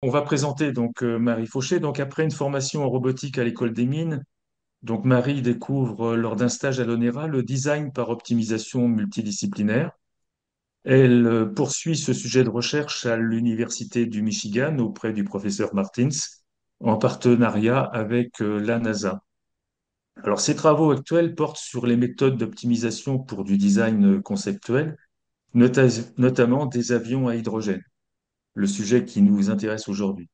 On va présenter donc Marie Fauché. Donc après une formation en robotique à l'école des mines, donc Marie découvre lors d'un stage à l'ONERA le design par optimisation multidisciplinaire. Elle poursuit ce sujet de recherche à l'Université du Michigan auprès du professeur Martins en partenariat avec la NASA. Alors ses travaux actuels portent sur les méthodes d'optimisation pour du design conceptuel, notamment des avions à hydrogène, le sujet qui nous intéresse aujourd'hui.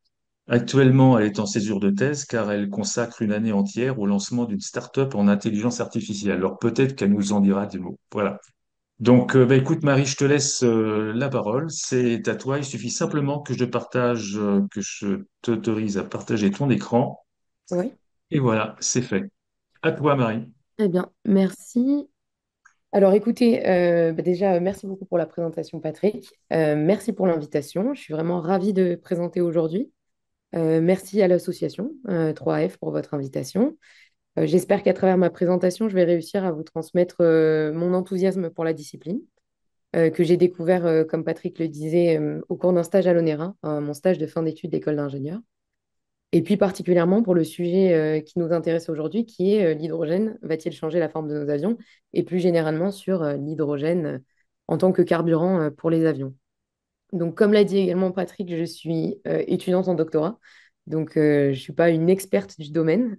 Actuellement, elle est en césure de thèse car elle consacre une année entière au lancement d'une start-up en intelligence artificielle. Alors peut-être qu'elle nous en dira des mots. Voilà. Donc, écoute, Marie, je te laisse la parole. C'est à toi. Il suffit simplement que je partage, que je t'autorise à partager ton écran. Oui, Et voilà, c'est fait. À toi, Marie. très bien, merci. Alors écoutez, déjà, merci beaucoup pour la présentation, Patrick. Merci pour l'invitation. Je suis vraiment ravie de présenter aujourd'hui. Merci à l'association 3F pour votre invitation. J'espère qu'à travers ma présentation, je vais réussir à vous transmettre mon enthousiasme pour la discipline, que j'ai découvert, comme Patrick le disait, au cours d'un stage à l'ONERA, mon stage de fin d'études d'école d'ingénieur. Et puis particulièrement pour le sujet qui nous intéresse aujourd'hui, qui est l'hydrogène, va-t-il changer la forme de nos avions? Et plus généralement sur l'hydrogène en tant que carburant pour les avions. Donc comme l'a dit également Patrick, je suis étudiante en doctorat, donc je ne suis pas une experte du domaine,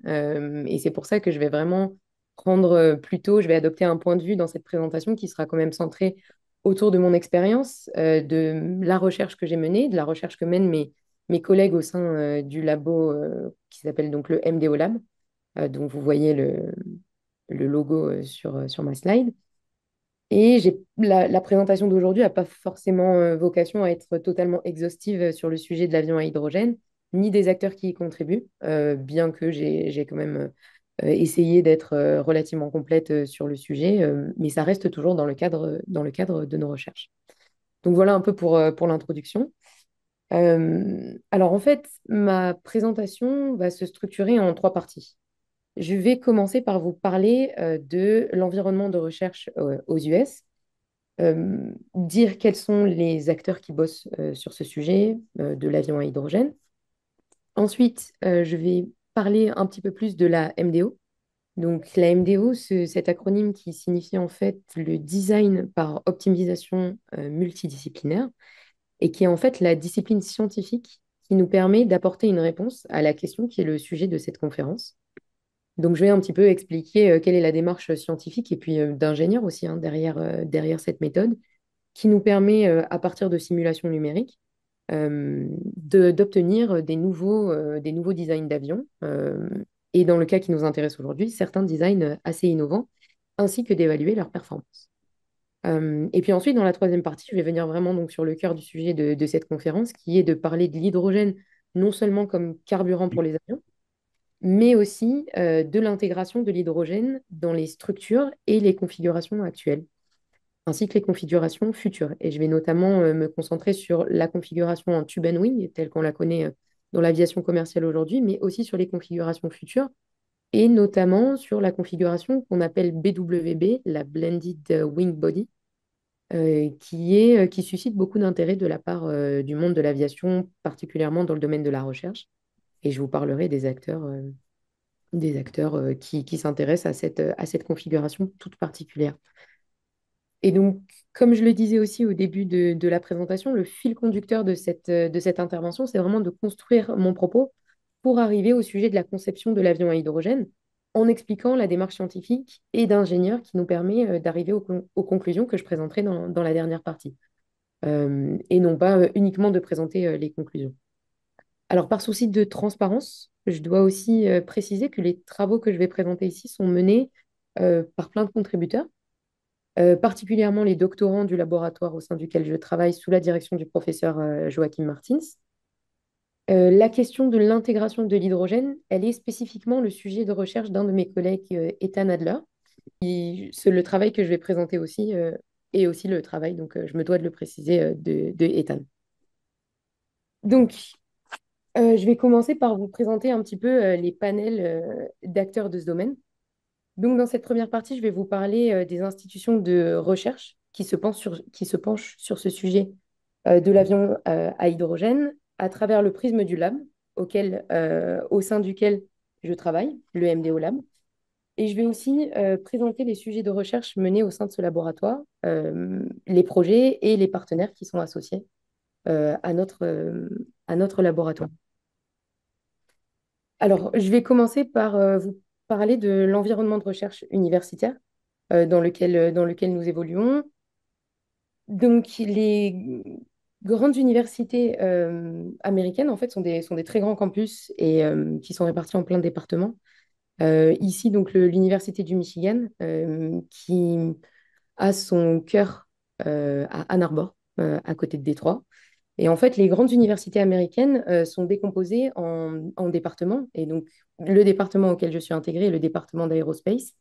et c'est pour ça que je vais vraiment prendre plutôt, je vais adopter un point de vue dans cette présentation qui sera quand même centré autour de mon expérience, de la recherche que j'ai menée, de la recherche que mènent mes collègues au sein du labo qui s'appelle donc le MDO Lab, dont vous voyez le logo sur ma slide. Et la présentation d'aujourd'hui n'a pas forcément vocation à être totalement exhaustive sur le sujet de l'avion à hydrogène, ni des acteurs qui y contribuent, bien que j'ai quand même essayé d'être relativement complète sur le sujet, mais ça reste toujours dans le cadre de nos recherches. Donc voilà un peu pour l'introduction. Alors en fait, ma présentation va se structurer en trois parties. Je vais commencer par vous parler de l'environnement de recherche aux US, dire quels sont les acteurs qui bossent sur ce sujet de l'avion à hydrogène. Ensuite, je vais parler un petit peu plus de la MDO. Donc, la MDO, c'est cet acronyme qui signifie en fait le design par optimisation multidisciplinaire et qui est en fait la discipline scientifique qui nous permet d'apporter une réponse à la question qui est le sujet de cette conférence. Donc, je vais un petit peu expliquer quelle est la démarche scientifique et puis d'ingénieur aussi hein, derrière cette méthode qui nous permet, à partir de simulations numériques, d'obtenir des nouveaux designs d'avions. Et dans le cas qui nous intéresse aujourd'hui, certains designs assez innovants, ainsi que d'évaluer leur performance. Et puis ensuite, dans la troisième partie, je vais venir vraiment donc sur le cœur du sujet de cette conférence, qui est de parler de l'hydrogène non seulement comme carburant pour les avions, mais aussi de l'intégration de l'hydrogène dans les structures et les configurations actuelles ainsi que les configurations futures. Et je vais notamment me concentrer sur la configuration en tube and wing, telle qu'on la connaît dans l'aviation commerciale aujourd'hui, mais aussi sur les configurations futures, et notamment sur la configuration qu'on appelle BWB, la Blended Wing Body, qui suscite beaucoup d'intérêt de la part du monde de l'aviation, particulièrement dans le domaine de la recherche. Et je vous parlerai des acteurs qui s'intéressent à cette configuration toute particulière. Et donc, comme je le disais aussi au début de la présentation, le fil conducteur de cette intervention, c'est vraiment de construire mon propos pour arriver au sujet de la conception de l'avion à hydrogène, en expliquant la démarche scientifique et d'ingénieur qui nous permet d'arriver aux conclusions que je présenterai dans la dernière partie, et non pas uniquement de présenter les conclusions. Alors, par souci de transparence, je dois aussi préciser que les travaux que je vais présenter ici sont menés par plein de contributeurs particulièrement les doctorants du laboratoire au sein duquel je travaille sous la direction du professeur Joachim Martins. La question de l'intégration de l'hydrogène, elle est spécifiquement le sujet de recherche d'un de mes collègues, Ethan Adler. C'est le travail que je vais présenter aussi, et aussi le travail, donc je me dois de le préciser, de Ethan. Donc, je vais commencer par vous présenter un petit peu les panels d'acteurs de ce domaine. Donc, dans cette première partie, je vais vous parler des institutions de recherche qui se penchent sur ce sujet de l'avion à hydrogène. à travers le prisme du lab au sein duquel je travaille, le MDO Lab. Et je vais aussi présenter les sujets de recherche menés au sein de ce laboratoire, les projets et les partenaires qui sont associés à notre laboratoire. Alors, je vais commencer par vous parler de l'environnement de recherche universitaire dans lequel nous évoluons. Donc, les grandes universités américaines, en fait, sont des très grands campus et qui sont répartis en plein de départements. Ici, donc, l'Université du Michigan, qui a son cœur à Ann Arbor, à côté de Détroit. Et en fait, les grandes universités américaines sont décomposées en départements. Et donc, le département auquel je suis intégrée est le département d'aérospace,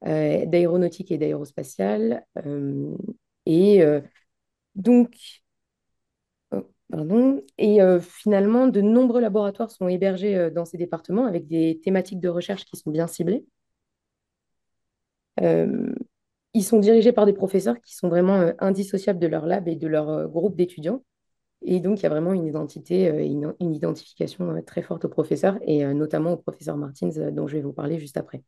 d'aéronautique et d'aérospatiale. Et donc, pardon. Et finalement, de nombreux laboratoires sont hébergés dans ces départements avec des thématiques de recherche qui sont bien ciblées. Euh, Ils sont dirigés par des professeurs qui sont vraiment indissociables de leur lab et de leur groupe d'étudiants. Et donc, il y a vraiment une identité, une identification très forte aux professeurs et notamment au professeur Martins, dont je vais vous parler juste après.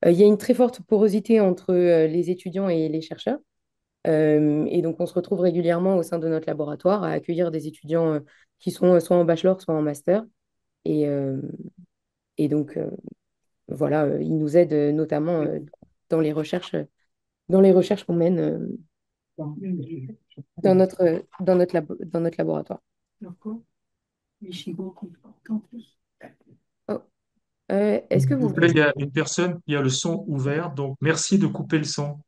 Il y a une très forte porosité entre les étudiants et les chercheurs. Et donc, on se retrouve régulièrement au sein de notre laboratoire à accueillir des étudiants qui sont soit en bachelor, soit en master. Et, euh, et donc, voilà, ils nous aident notamment dans dans les recherches qu'on mène dans notre laboratoire. Oh, est-ce que S'il vous vous plaît, voyez... il y a une personne qui a le son ouvert, donc merci de couper le son.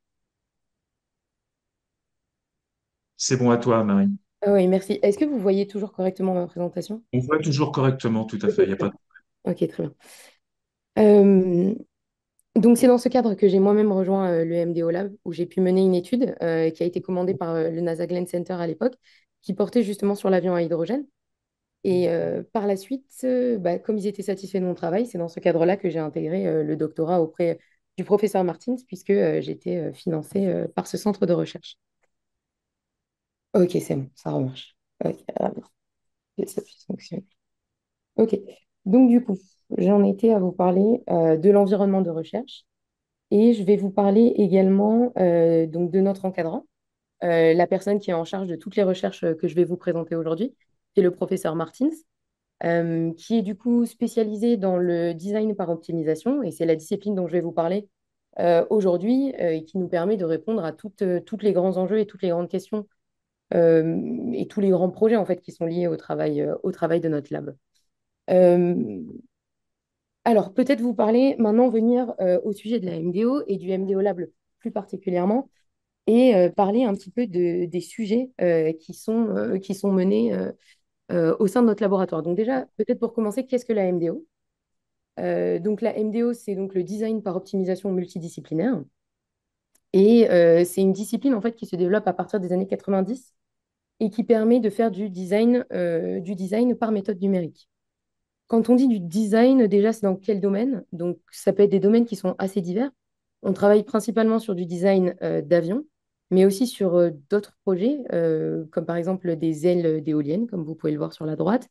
C'est bon à toi, Marie. Ah oui, merci. Est-ce que vous voyez toujours correctement ma présentation? On voit toujours correctement, tout à Ok, fait. Il y a très pas bien. Ok, très bien. Euh, donc, c'est dans ce cadre que j'ai moi-même rejoint le MDO Lab, où j'ai pu mener une étude qui a été commandée par le NASA Glenn Center à l'époque, qui portait justement sur l'avion à hydrogène. Et par la suite, comme ils étaient satisfaits de mon travail, c'est dans ce cadre-là que j'ai intégré le doctorat auprès du professeur Martins, puisque j'étais financée par ce centre de recherche. Ok, c'est bon, ça remarche. Ok, que ça puisse fonctionner. Ok, donc du coup, j'en étais à vous parler de l'environnement de recherche et je vais vous parler également donc de notre encadrant, la personne qui est en charge de toutes les recherches que je vais vous présenter aujourd'hui, qui est le professeur Martins, qui est du coup spécialisé dans le design par optimisation et c'est la discipline dont je vais vous parler aujourd'hui et qui nous permet de répondre à toutes les grands enjeux et toutes les grandes questions et tous les grands projets en fait qui sont liés au travail de notre lab. Euh, alors, peut-être vous parler maintenant, venir au sujet de la MDO et du MDO Lab plus particulièrement, et parler un petit peu des sujets qui sont menés au sein de notre laboratoire. Donc déjà, peut-être pour commencer, qu'est-ce que la MDO? Donc la MDO, c'est donc le design par optimisation multidisciplinaire. Et c'est une discipline en fait qui se développe à partir des années 90 et qui permet de faire du design par méthode numérique. Quand on dit du design, déjà, c'est dans quel domaine? Donc, ça peut être des domaines qui sont assez divers. On travaille principalement sur du design d'avions, mais aussi sur d'autres projets, comme par exemple des ailes d'éoliennes, comme vous pouvez le voir sur la droite,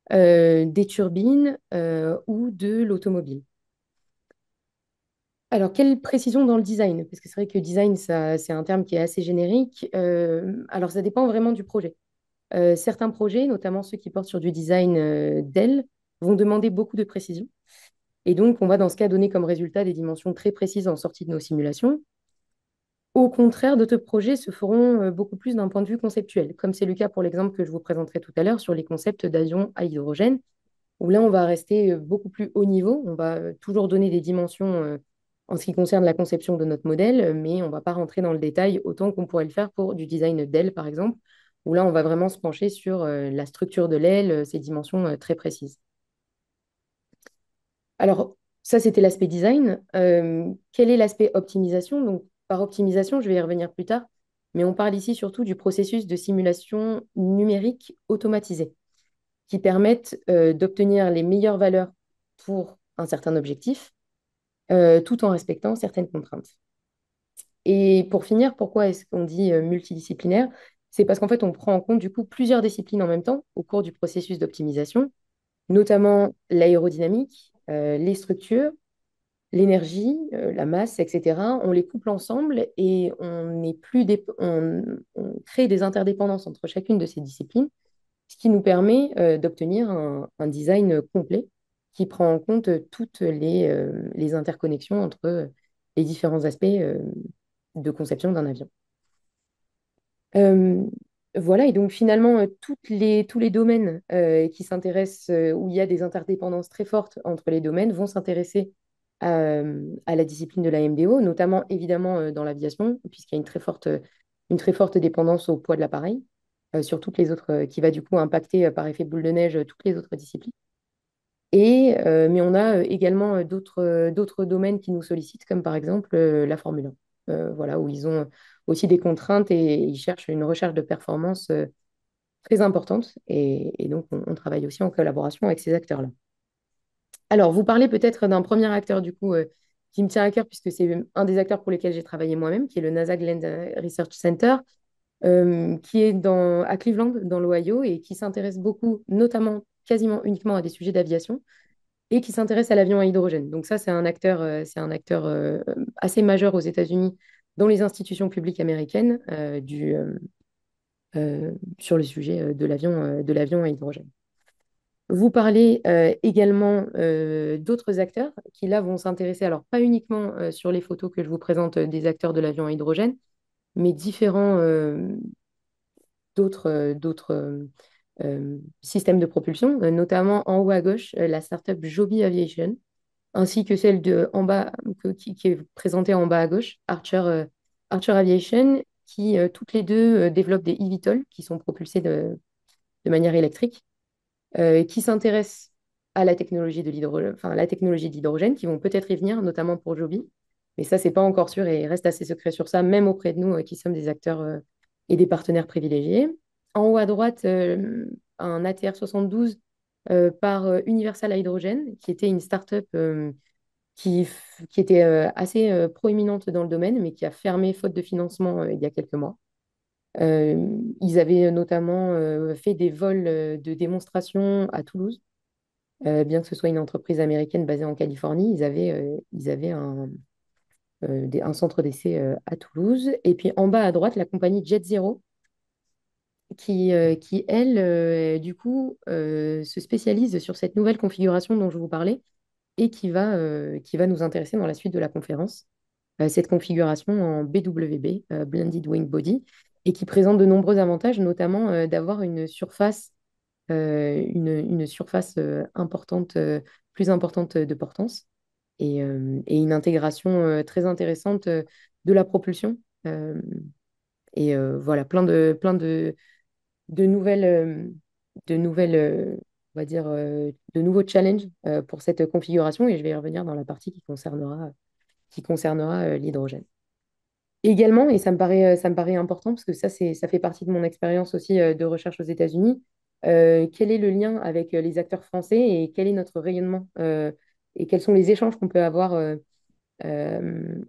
des turbines ou de l'automobile. Alors, quelle précision dans le design? Parce que c'est vrai que design, ça, c'est un terme qui est assez générique. Alors, ça dépend vraiment du projet. Certains projets, notamment ceux qui portent sur du design d'ailes, vont demander beaucoup de précision. Et donc, on va dans ce cas donner comme résultat des dimensions très précises en sortie de nos simulations. Au contraire, d'autres projets se feront beaucoup plus d'un point de vue conceptuel, comme c'est le cas pour l'exemple que je vous présenterai tout à l'heure sur les concepts d'avions à hydrogène, où là, on va rester beaucoup plus haut niveau. On va toujours donner des dimensions en ce qui concerne la conception de notre modèle, mais on ne va pas rentrer dans le détail autant qu'on pourrait le faire pour du design d'aile, par exemple, où là, on va vraiment se pencher sur la structure de l'aile, ses dimensions très précises. Alors, ça, c'était l'aspect design. Quel est l'aspect optimisation? Donc, par optimisation, je vais y revenir plus tard, mais on parle ici surtout du processus de simulation numérique automatisée qui permettent d'obtenir les meilleures valeurs pour un certain objectif, tout en respectant certaines contraintes. Et pour finir, pourquoi est-ce qu'on dit multidisciplinaire? C'est parce qu'en fait, on prend en compte du coup plusieurs disciplines en même temps au cours du processus d'optimisation, notamment l'aérodynamique, les structures, l'énergie, la masse, etc. On les couple ensemble et on crée des interdépendances entre chacune de ces disciplines, ce qui nous permet d'obtenir un design complet qui prend en compte toutes les interconnexions entre les différents aspects de conception d'un avion. Euh, voilà, et donc finalement, tous les domaines qui s'intéressent, où il y a des interdépendances très fortes entre les domaines, vont s'intéresser à la discipline de la MDO, notamment évidemment dans l'aviation, puisqu'il y a une très forte dépendance au poids de l'appareil, sur toutes les autres, qui va du coup impacter par effet boule de neige toutes les autres disciplines. Mais on a également d'autres domaines qui nous sollicitent, comme par exemple la Formule 1, voilà, où ils ont aussi des contraintes et ils cherchent une recherche de performance très importante. Et donc, on travaille aussi en collaboration avec ces acteurs-là. Alors, vous parlez peut-être d'un premier acteur, du coup, qui me tient à cœur, puisque c'est un des acteurs pour lesquels j'ai travaillé moi-même, qui est le NASA Glenn Research Center, qui est à Cleveland, dans l'Ohio, et qui s'intéresse beaucoup, notamment, quasiment uniquement à des sujets d'aviation et qui s'intéresse à l'avion à hydrogène. Donc ça, c'est un acteur assez majeur aux États-Unis dans les institutions publiques américaines sur le sujet de l'avion à hydrogène. Vous parlez également d'autres acteurs qui, là, vont s'intéresser, alors pas uniquement sur les photos que je vous présente des acteurs de l'avion à hydrogène, mais d'autres systèmes de propulsion, notamment en haut à gauche, la startup Joby Aviation, ainsi que celle en bas, qui est présentée en bas à gauche, Archer Aviation, qui toutes les deux développent des eVTOL qui sont propulsés de manière électrique, qui s'intéressent à la technologie de l'hydrogène, enfin, la technologie d'hydrogène, qui vont peut-être y venir, notamment pour Joby. Mais ça, c'est pas encore sûr et il reste assez secret sur ça, même auprès de nous, qui sommes des acteurs et des partenaires privilégiés. En haut à droite, un ATR 72 par Universal Hydrogen, qui était une start-up qui était assez proéminente dans le domaine, mais qui a fermé faute de financement il y a quelques mois. Ils avaient notamment fait des vols de démonstration à Toulouse. Bien que ce soit une entreprise américaine basée en Californie, ils avaient un centre d'essai à Toulouse. Et puis en bas à droite, la compagnie Jet Zero, qui elle, du coup, se spécialise sur cette nouvelle configuration dont je vous parlais et qui va nous intéresser dans la suite de la conférence. Cette configuration en BWB, Blended Wing Body, et qui présente de nombreux avantages, notamment d'avoir une surface importante, plus importante de portance et une intégration très intéressante de la propulsion. Euh, voilà, de nouvelles, on va dire, de nouveaux challenges pour cette configuration et je vais y revenir dans la partie qui concernera l'hydrogène. Également, et ça me paraît important parce que ça fait partie de mon expérience aussi de recherche aux États-Unis, quel est le lien avec les acteurs français et quel est notre rayonnement et quels sont les échanges qu'on peut avoir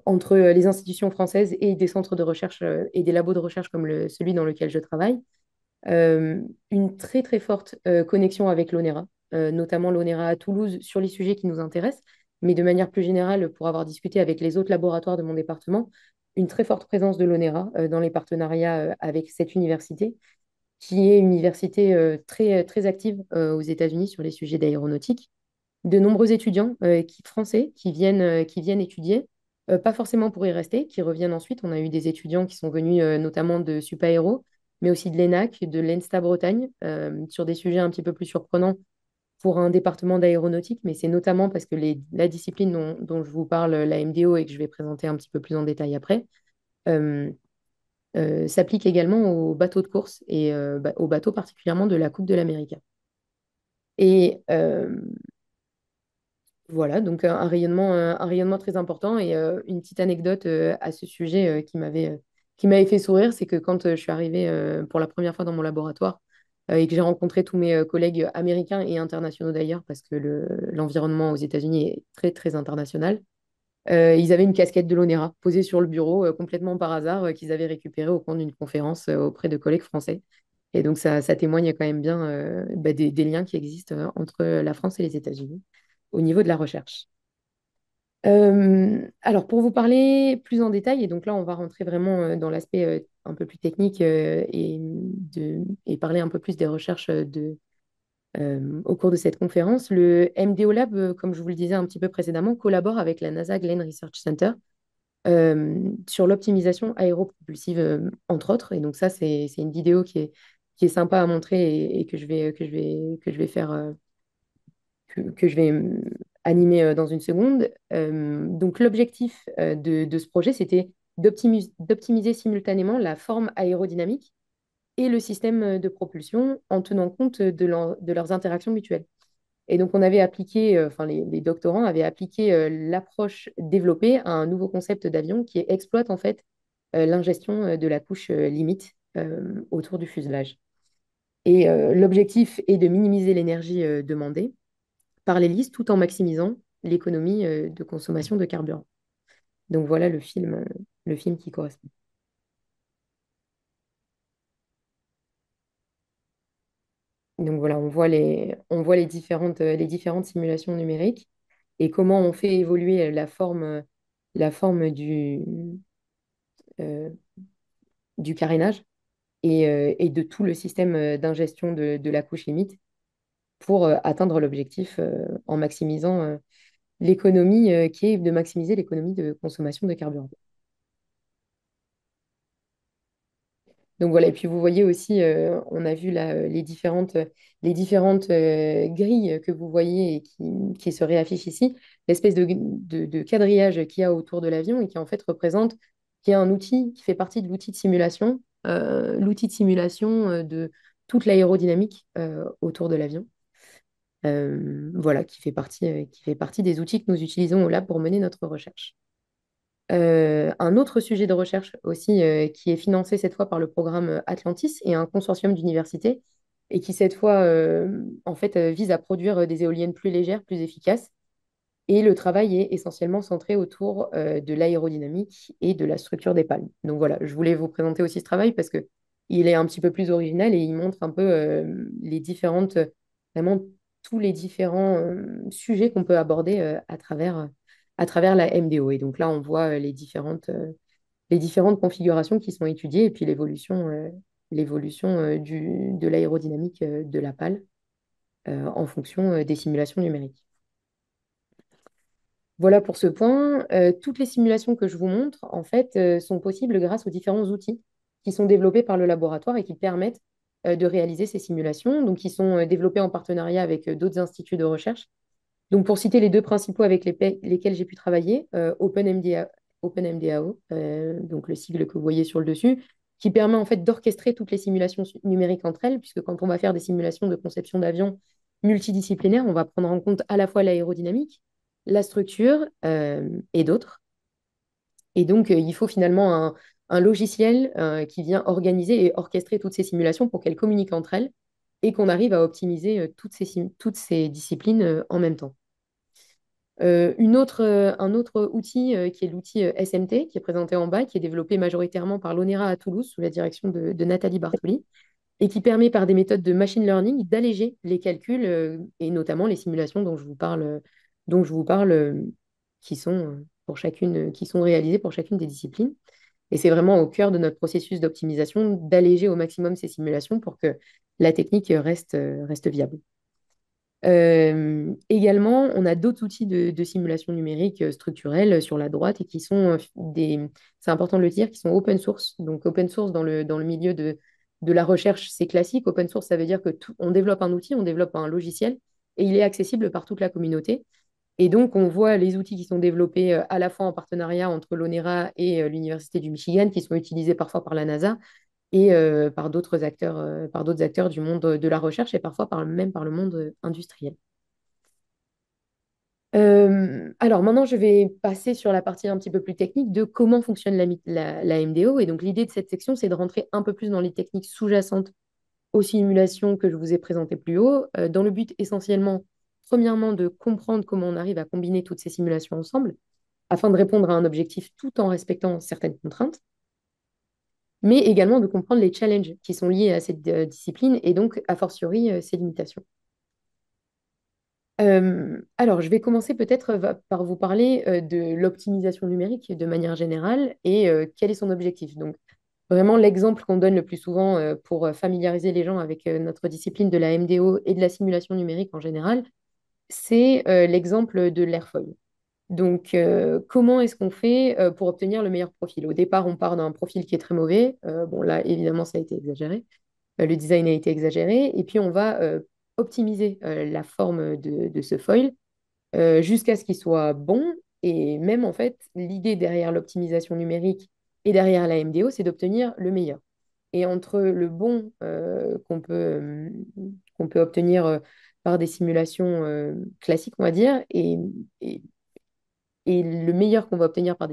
entre les institutions françaises et des centres de recherche et des labos de recherche comme celui dans lequel je travaille. Une très très forte connexion avec l'ONERA, notamment l'ONERA à Toulouse sur les sujets qui nous intéressent, mais de manière plus générale, pour avoir discuté avec les autres laboratoires de mon département, une très forte présence de l'ONERA dans les partenariats avec cette université, qui est une université très active aux États-Unis sur les sujets d'aéronautique. De nombreux étudiants français qui viennent étudier, pas forcément pour y rester, qui reviennent ensuite. On a eu des étudiants qui sont venus notamment de Supaéro, mais aussi de l'ENAC, de l'ENSTA Bretagne, sur des sujets un petit peu plus surprenants pour un département d'aéronautique, mais c'est notamment parce que la discipline dont je vous parle, la MDO, et que je vais présenter un petit peu plus en détail après, euh, s'applique également aux bateaux de course et aux bateaux particulièrement de la Coupe de l'Amérique. Et voilà, donc un rayonnement très important et une petite anecdote à ce sujet qui m'avait fait sourire, c'est que quand je suis arrivée pour la première fois dans mon laboratoire et que j'ai rencontré tous mes collègues américains et internationaux d'ailleurs, parce que l'environnement aux États-Unis est très très international, Ils avaient une casquette de l'ONERA posée sur le bureau complètement par hasard qu'ils avaient récupérée au cours d'une conférence auprès de collègues français. Et donc ça témoigne quand même bien des liens qui existent entre la France et les États-Unis au niveau de la recherche. Alors, pour vous parler plus en détail, et donc là, on va rentrer vraiment dans l'aspect un peu plus technique et parler un peu plus des recherches au cours de cette conférence. Le MDO Lab, comme je vous le disais un petit peu précédemment, collabore avec la NASA Glenn Research Center sur l'optimisation aéropropulsive, entre autres. Et donc ça, c'est une vidéo qui est sympa à montrer et que je vais faire. Que je vais animer dans une seconde. Donc, l'objectif de ce projet, c'était d'optimiser simultanément la forme aérodynamique et le système de propulsion en tenant compte de leurs interactions mutuelles. Et donc, on avait appliqué, enfin, les doctorants avaient appliqué l'approche développée à un nouveau concept d'avion qui exploite en fait l'ingestion de la couche limite autour du fuselage. Et l'objectif est de minimiser l'énergie demandée par l'hélice tout en maximisant l'économie de consommation de carburant. Donc voilà le film qui correspond. Donc voilà, on voit les différentes simulations numériques et comment on fait évoluer la forme euh, du carénage et de tout le système d'ingestion de la couche limite pour atteindre l'objectif en maximisant l'économie qui est de maximiser l'économie de consommation de carburant. Donc voilà, et puis vous voyez aussi, on a vu là les différentes grilles que vous voyez et qui se réaffichent ici, l'espèce de quadrillage qu'il y a autour de l'avion et qui en fait représente, qui est un outil qui fait partie de l'outil de simulation de toute l'aérodynamique autour de l'avion. Voilà, qui fait partie des outils que nous utilisons au lab pour mener notre recherche. Un autre sujet de recherche aussi qui est financé cette fois par le programme Atlantis et un consortium d'universités et qui cette fois en fait vise à produire des éoliennes plus légères, plus efficaces. Et le travail est essentiellement centré autour de l'aérodynamique et de la structure des palmes. Donc voilà, je voulais vous présenter aussi ce travail parce que il est un petit peu plus original et il montre un peu vraiment tous les différents sujets qu'on peut aborder à travers la MDO. Et donc là, on voit les différentes configurations qui sont étudiées et puis l'évolution de l'aérodynamique de la pale en fonction des simulations numériques. Voilà pour ce point. Toutes les simulations que je vous montre, en fait, sont possibles grâce aux différents outils qui sont développés par le laboratoire et qui permettent de réaliser ces simulations. Donc, ils sont développés en partenariat avec d'autres instituts de recherche. Donc, pour citer les deux principaux avec lesquels j'ai pu travailler, OpenMDAO, donc le sigle que vous voyez sur le dessus, qui permet en fait d'orchestrer toutes les simulations numériques entre elles, puisque quand on va faire des simulations de conception d'avion multidisciplinaires, on va prendre en compte à la fois l'aérodynamique, la structure et d'autres. Et donc, il faut finalement un logiciel qui vient organiser et orchestrer toutes ces simulations pour qu'elles communiquent entre elles et qu'on arrive à optimiser toutes ces disciplines en même temps. Un autre outil qui est l'outil SMT, qui est présenté en bas, qui est développé majoritairement par l'ONERA à Toulouse sous la direction de Nathalie Bartoli, et qui permet par des méthodes de machine learning d'alléger les calculs et notamment les simulations dont je vous parle qui sont, qui sont réalisées pour chacune des disciplines. Et c'est vraiment au cœur de notre processus d'optimisation d'alléger au maximum ces simulations pour que la technique reste viable. Également, on a d'autres outils de simulation numérique structurelle sur la droite et qui sont c'est important de le dire, qui sont open source. Donc open source dans le milieu de la recherche, c'est classique. Open source, ça veut dire que on développe un outil, on développe un logiciel et il est accessible par toute la communauté. Et donc, on voit les outils qui sont développés à la fois en partenariat entre l'ONERA et l'Université du Michigan, qui sont utilisés parfois par la NASA et par d'autres acteurs du monde de la recherche et parfois même par le monde industriel. Alors maintenant, je vais passer sur la partie un petit peu plus technique de comment fonctionne la MDO. Et donc l'idée de cette section, c'est de rentrer un peu plus dans les techniques sous-jacentes aux simulations que je vous ai présentées plus haut, dans le but essentiellement, premièrement, de comprendre comment on arrive à combiner toutes ces simulations ensemble afin de répondre à un objectif tout en respectant certaines contraintes, mais également de comprendre les challenges qui sont liés à cette discipline et donc, a fortiori, ses limitations. Alors, je vais commencer peut-être par vous parler de l'optimisation numérique de manière générale et quel est son objectif. Donc, vraiment, l'exemple qu'on donne le plus souvent pour familiariser les gens avec notre discipline de la MDO et de la simulation numérique en général, c'est l'exemple de l'airfoil. Donc, comment est-ce qu'on fait pour obtenir le meilleur profil? Au départ, on part d'un profil qui est très mauvais. Bon, là, évidemment, ça a été exagéré. Le design a été exagéré. Et puis, on va optimiser la forme de ce foil jusqu'à ce qu'il soit bon. Et même, en fait, l'idée derrière l'optimisation numérique et derrière la MDO, c'est d'obtenir le meilleur. Et entre le bon qu'on peut obtenir par des simulations classiques, on va dire, et et le meilleur qu'on va obtenir par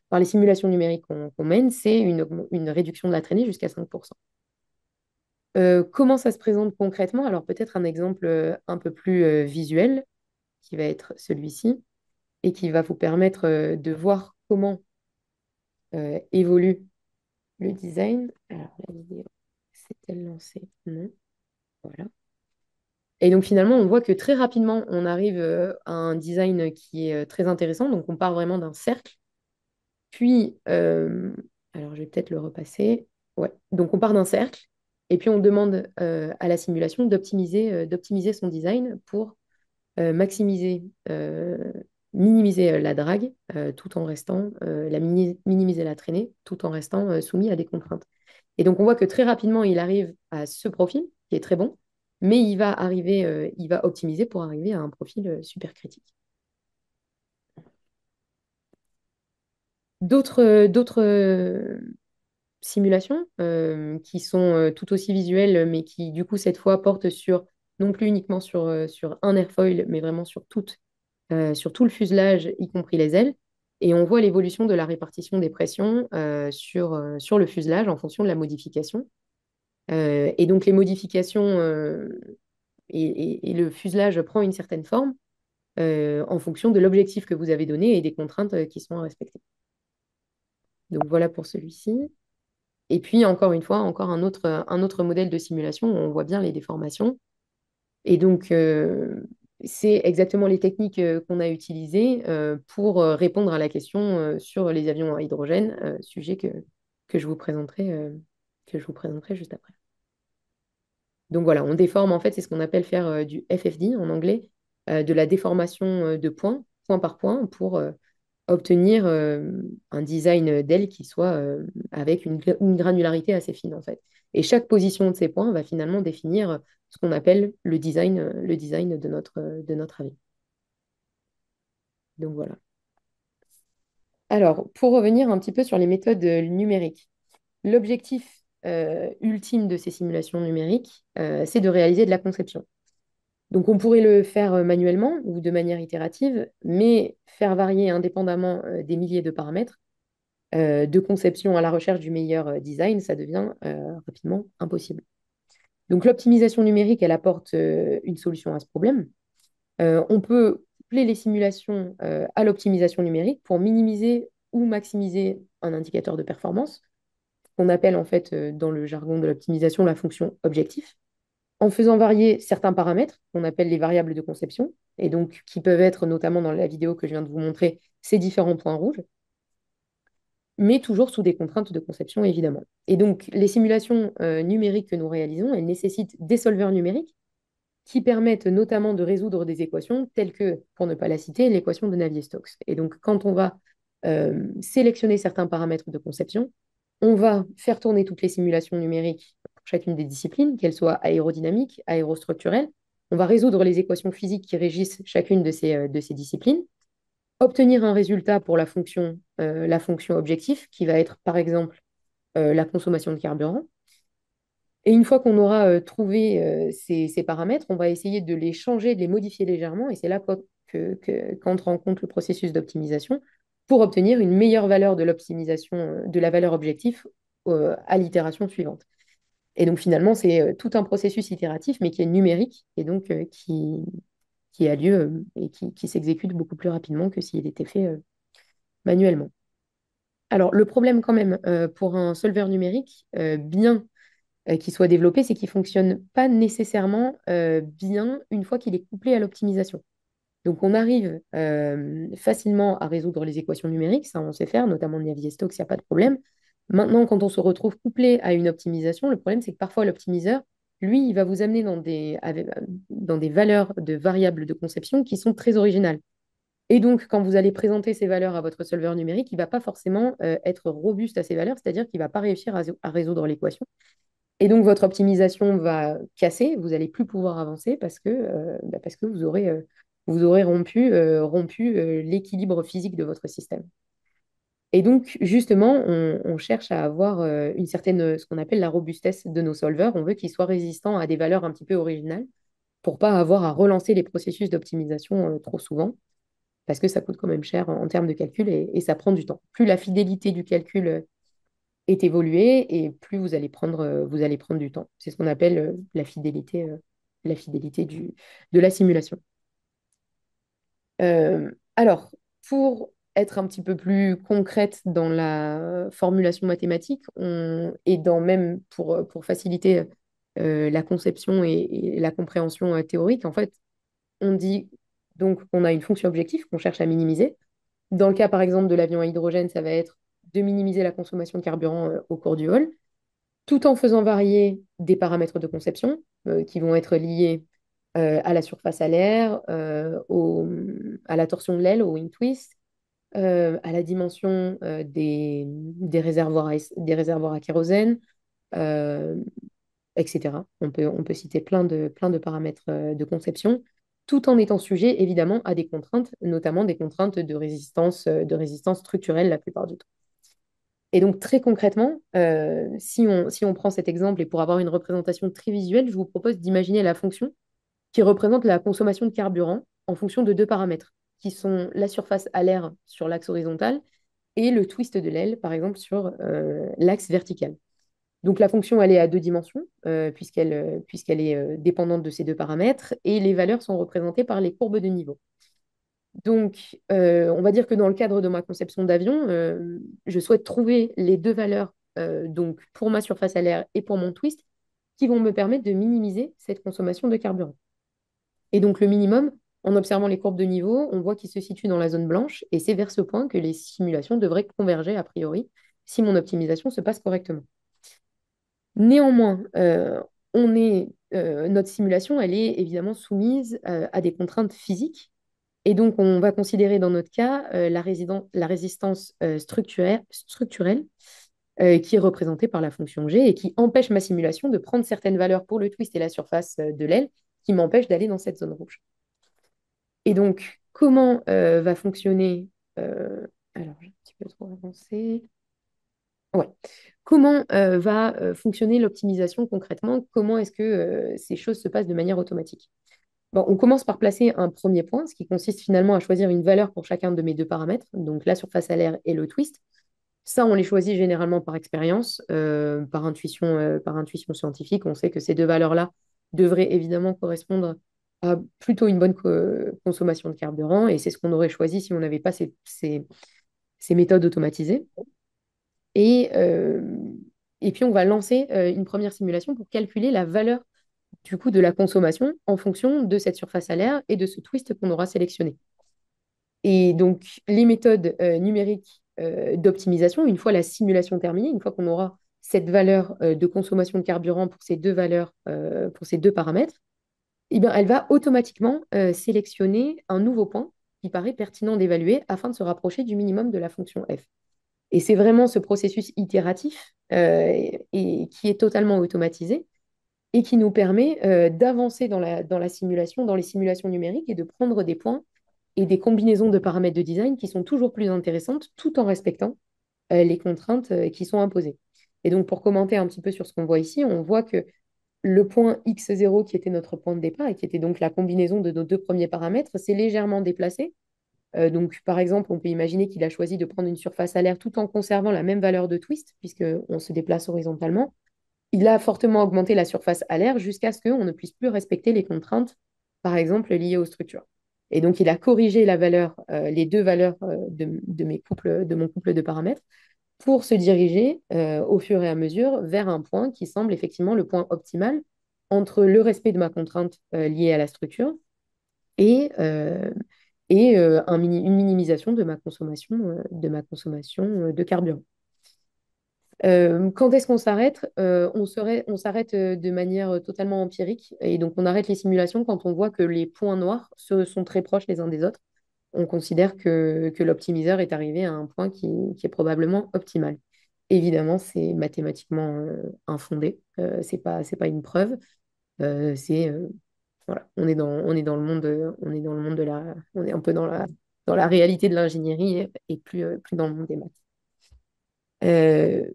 par les simulations numériques qu'on mène, c'est une réduction de la traînée jusqu'à 5%. Comment ça se présente concrètement? Alors peut-être un exemple un peu plus visuel, qui va être celui-ci, et qui va vous permettre de voir comment évolue le design. Alors la vidéo, s'est-elle lancée? Non. Voilà. Et donc finalement, on voit que très rapidement, on arrive à un design qui est très intéressant. Donc on part vraiment d'un cercle. Puis, alors je vais peut-être le repasser. Ouais. Donc on part d'un cercle et puis on demande à la simulation d'optimiser son design pour maximiser, minimiser la drague tout en restant, minimiser la traînée tout en restant soumis à des contraintes. Et donc on voit que très rapidement, il arrive à ce profil qui est très bon, mais il va optimiser pour arriver à un profil super critique. D'autres simulations qui sont tout aussi visuelles, mais qui, du coup, cette fois, portent non plus uniquement sur un airfoil, mais vraiment sur tout le fuselage, y compris les ailes. Et on voit l'évolution de la répartition des pressions sur le fuselage en fonction de la modification. Et donc, les modifications et le fuselage prend une certaine forme en fonction de l'objectif que vous avez donné et des contraintes qui sont à respecter. Donc, voilà pour celui-ci. Et puis, encore une fois, encore un autre modèle de simulation où on voit bien les déformations. Et donc, c'est exactement les techniques qu'on a utilisées pour répondre à la question sur les avions à hydrogène, sujet que je vous présenterai, que je vous présenterai juste après. Donc voilà, on déforme, en fait, c'est ce qu'on appelle faire du FFD en anglais, de la déformation de point par point, pour obtenir un design d'aile qui soit avec une granularité assez fine en fait. Et chaque position de ces points va finalement définir ce qu'on appelle le design de notre avion. Donc voilà. Alors, pour revenir un petit peu sur les méthodes numériques, l'objectif ultime de ces simulations numériques, c'est de réaliser de la conception. Donc, on pourrait le faire manuellement ou de manière itérative, mais faire varier indépendamment des milliers de paramètres de conception à la recherche du meilleur design, ça devient rapidement impossible. Donc l'optimisation numérique, elle apporte une solution à ce problème. On peut coupler les simulations à l'optimisation numérique pour minimiser ou maximiser un indicateur de performance, qu'on appelle en fait dans le jargon de l'optimisation la fonction objectif, en faisant varier certains paramètres qu'on appelle les variables de conception, et donc qui peuvent être notamment dans la vidéo que je viens de vous montrer, ces différents points rouges, mais toujours sous des contraintes de conception, évidemment. Et donc, les simulations numériques que nous réalisons, elles nécessitent des solveurs numériques qui permettent notamment de résoudre des équations telles que, pour ne pas la citer, l'équation de Navier-Stokes. Et donc, quand on va sélectionner certains paramètres de conception, on va faire tourner toutes les simulations numériques pour chacune des disciplines, qu'elles soient aérodynamiques, aérostructurelles. On va résoudre les équations physiques qui régissent chacune de ces disciplines, obtenir un résultat pour la fonction objectif, qui va être par exemple la consommation de carburant. Et une fois qu'on aura trouvé ces paramètres, on va essayer de les changer, de les modifier légèrement, et c'est là qu'entre en compte le processus d'optimisation pour obtenir une meilleure valeur de l'optimisation, de la valeur objectif à l'itération suivante. Et donc finalement, c'est tout un processus itératif, mais qui est numérique, et donc qui a lieu et qui s'exécute beaucoup plus rapidement que s'il était fait manuellement. Alors, le problème quand même pour un solver numérique bien qu'il soit développé, c'est qu'il ne fonctionne pas nécessairement bien une fois qu'il est couplé à l'optimisation. Donc, on arrive facilement à résoudre les équations numériques, ça on sait faire, notamment de Navier-Stokes, il n'y a pas de problème. Maintenant, quand on se retrouve couplé à une optimisation, le problème c'est que parfois l'optimiseur, lui, il va vous amener dans des valeurs de variables de conception qui sont très originales. Et donc, quand vous allez présenter ces valeurs à votre solveur numérique, il ne va pas forcément être robuste à ces valeurs, c'est-à-dire qu'il ne va pas réussir à résoudre l'équation. Et donc, votre optimisation va casser, vous n'allez plus pouvoir avancer parce que vous aurez rompu l'équilibre physique de votre système. Et donc, justement, on cherche à avoir une certaine, ce qu'on appelle la robustesse de nos solvers. On veut qu'ils soient résistants à des valeurs un petit peu originales pour pas avoir à relancer les processus d'optimisation trop souvent, parce que ça coûte quand même cher en termes de calcul et ça prend du temps. Plus la fidélité du calcul est évoluée et plus vous allez prendre du temps. C'est ce qu'on appelle la fidélité de la simulation. Alors, pour être un petit peu plus concrète dans la formulation mathématique, et même pour faciliter la conception et la compréhension théorique, en fait, on dit donc qu'on a une fonction objectif qu'on cherche à minimiser. Dans le cas, par exemple, de l'avion à hydrogène, ça va être de minimiser la consommation de carburant au cours du vol, tout en faisant varier des paramètres de conception qui vont être liés à la surface à l'air, à la torsion de l'aile, au wing twist, à la dimension des réservoirs à kérosène, euh, etc. On peut citer plein de paramètres de conception, tout en étant sujet évidemment à des contraintes, notamment des contraintes de résistance structurelle la plupart du temps. Et donc très concrètement, si on prend cet exemple et pour avoir une représentation très visuelle, je vous propose d'imaginer la fonction qui représente la consommation de carburant en fonction de deux paramètres, qui sont la surface à l'air sur l'axe horizontal et le twist de l'aile, par exemple, sur l'axe vertical. Donc la fonction, elle est à deux dimensions, puisqu'elle est dépendante de ces deux paramètres, et les valeurs sont représentées par les courbes de niveau. Donc, on va dire que dans le cadre de ma conception d'avion, je souhaite trouver les deux valeurs, donc pour ma surface à l'air et pour mon twist, qui vont me permettre de minimiser cette consommation de carburant. Et donc le minimum, en observant les courbes de niveau, on voit qu'il se situe dans la zone blanche, et c'est vers ce point que les simulations devraient converger a priori, si mon optimisation se passe correctement. Néanmoins, notre simulation, elle est évidemment soumise à des contraintes physiques. Et donc, on va considérer dans notre cas la résistance structurelle qui est représentée par la fonction G et qui empêche ma simulation de prendre certaines valeurs pour le twist et la surface de l'aile, qui m'empêche d'aller dans cette zone rouge. Et donc, comment va fonctionner... alors, j'ai un petit peu trop avancé. Ouais. Comment va fonctionner l'optimisation concrètement? Comment est-ce que ces choses se passent de manière automatique? Bon, on commence par placer un premier point, ce qui consiste finalement à choisir une valeur pour chacun de mes deux paramètres, donc la surface à l'air et le twist. Ça, on les choisit généralement par expérience, par intuition scientifique. On sait que ces deux valeurs-là devraient évidemment correspondre à plutôt une bonne consommation de carburant, et c'est ce qu'on aurait choisi si on n'avait pas ces méthodes automatisées. Et, euh, et puis, on va lancer une première simulation pour calculer la valeur du coup de la consommation en fonction de cette surface à l'air et de ce twist qu'on aura sélectionné. Et donc, les méthodes numériques d'optimisation, une fois la simulation terminée, une fois qu'on aura cette valeur de consommation de carburant pour ces deux valeurs, pour ces deux paramètres, eh bien, elle va automatiquement sélectionner un nouveau point qui paraît pertinent d'évaluer afin de se rapprocher du minimum de la fonction f. Et c'est vraiment ce processus itératif et qui est totalement automatisé et qui nous permet d'avancer dans la simulation, dans les simulations numériques et de prendre des points et des combinaisons de paramètres de design qui sont toujours plus intéressantes tout en respectant les contraintes qui sont imposées. Et donc, pour commenter un petit peu sur ce qu'on voit ici, on voit que le point x0 qui était notre point de départ et qui était donc la combinaison de nos deux premiers paramètres s'est légèrement déplacé. Donc, par exemple, on peut imaginer qu'il a choisi de prendre une surface à l'air tout en conservant la même valeur de twist, puisqu'on se déplace horizontalement. Il a fortement augmenté la surface à l'air jusqu'à ce qu'on ne puisse plus respecter les contraintes, par exemple, liées aux structures. Et donc, il a corrigé la valeur, les deux valeurs de mon couple de paramètres pour se diriger au fur et à mesure vers un point qui semble effectivement le point optimal entre le respect de ma contrainte liée à la structure et, une minimisation de ma consommation de carburant. Quand est-ce qu'on s'arrête? On s'arrête de manière totalement empirique et donc on arrête les simulations quand on voit que les points noirs sont très proches les uns des autres. On considère que l'optimiseur est arrivé à un point qui est probablement optimal. Évidemment, c'est mathématiquement infondé. C'est pas une preuve. Voilà, on est dans le monde on est un peu dans la réalité de l'ingénierie et plus dans le monde des maths. Euh,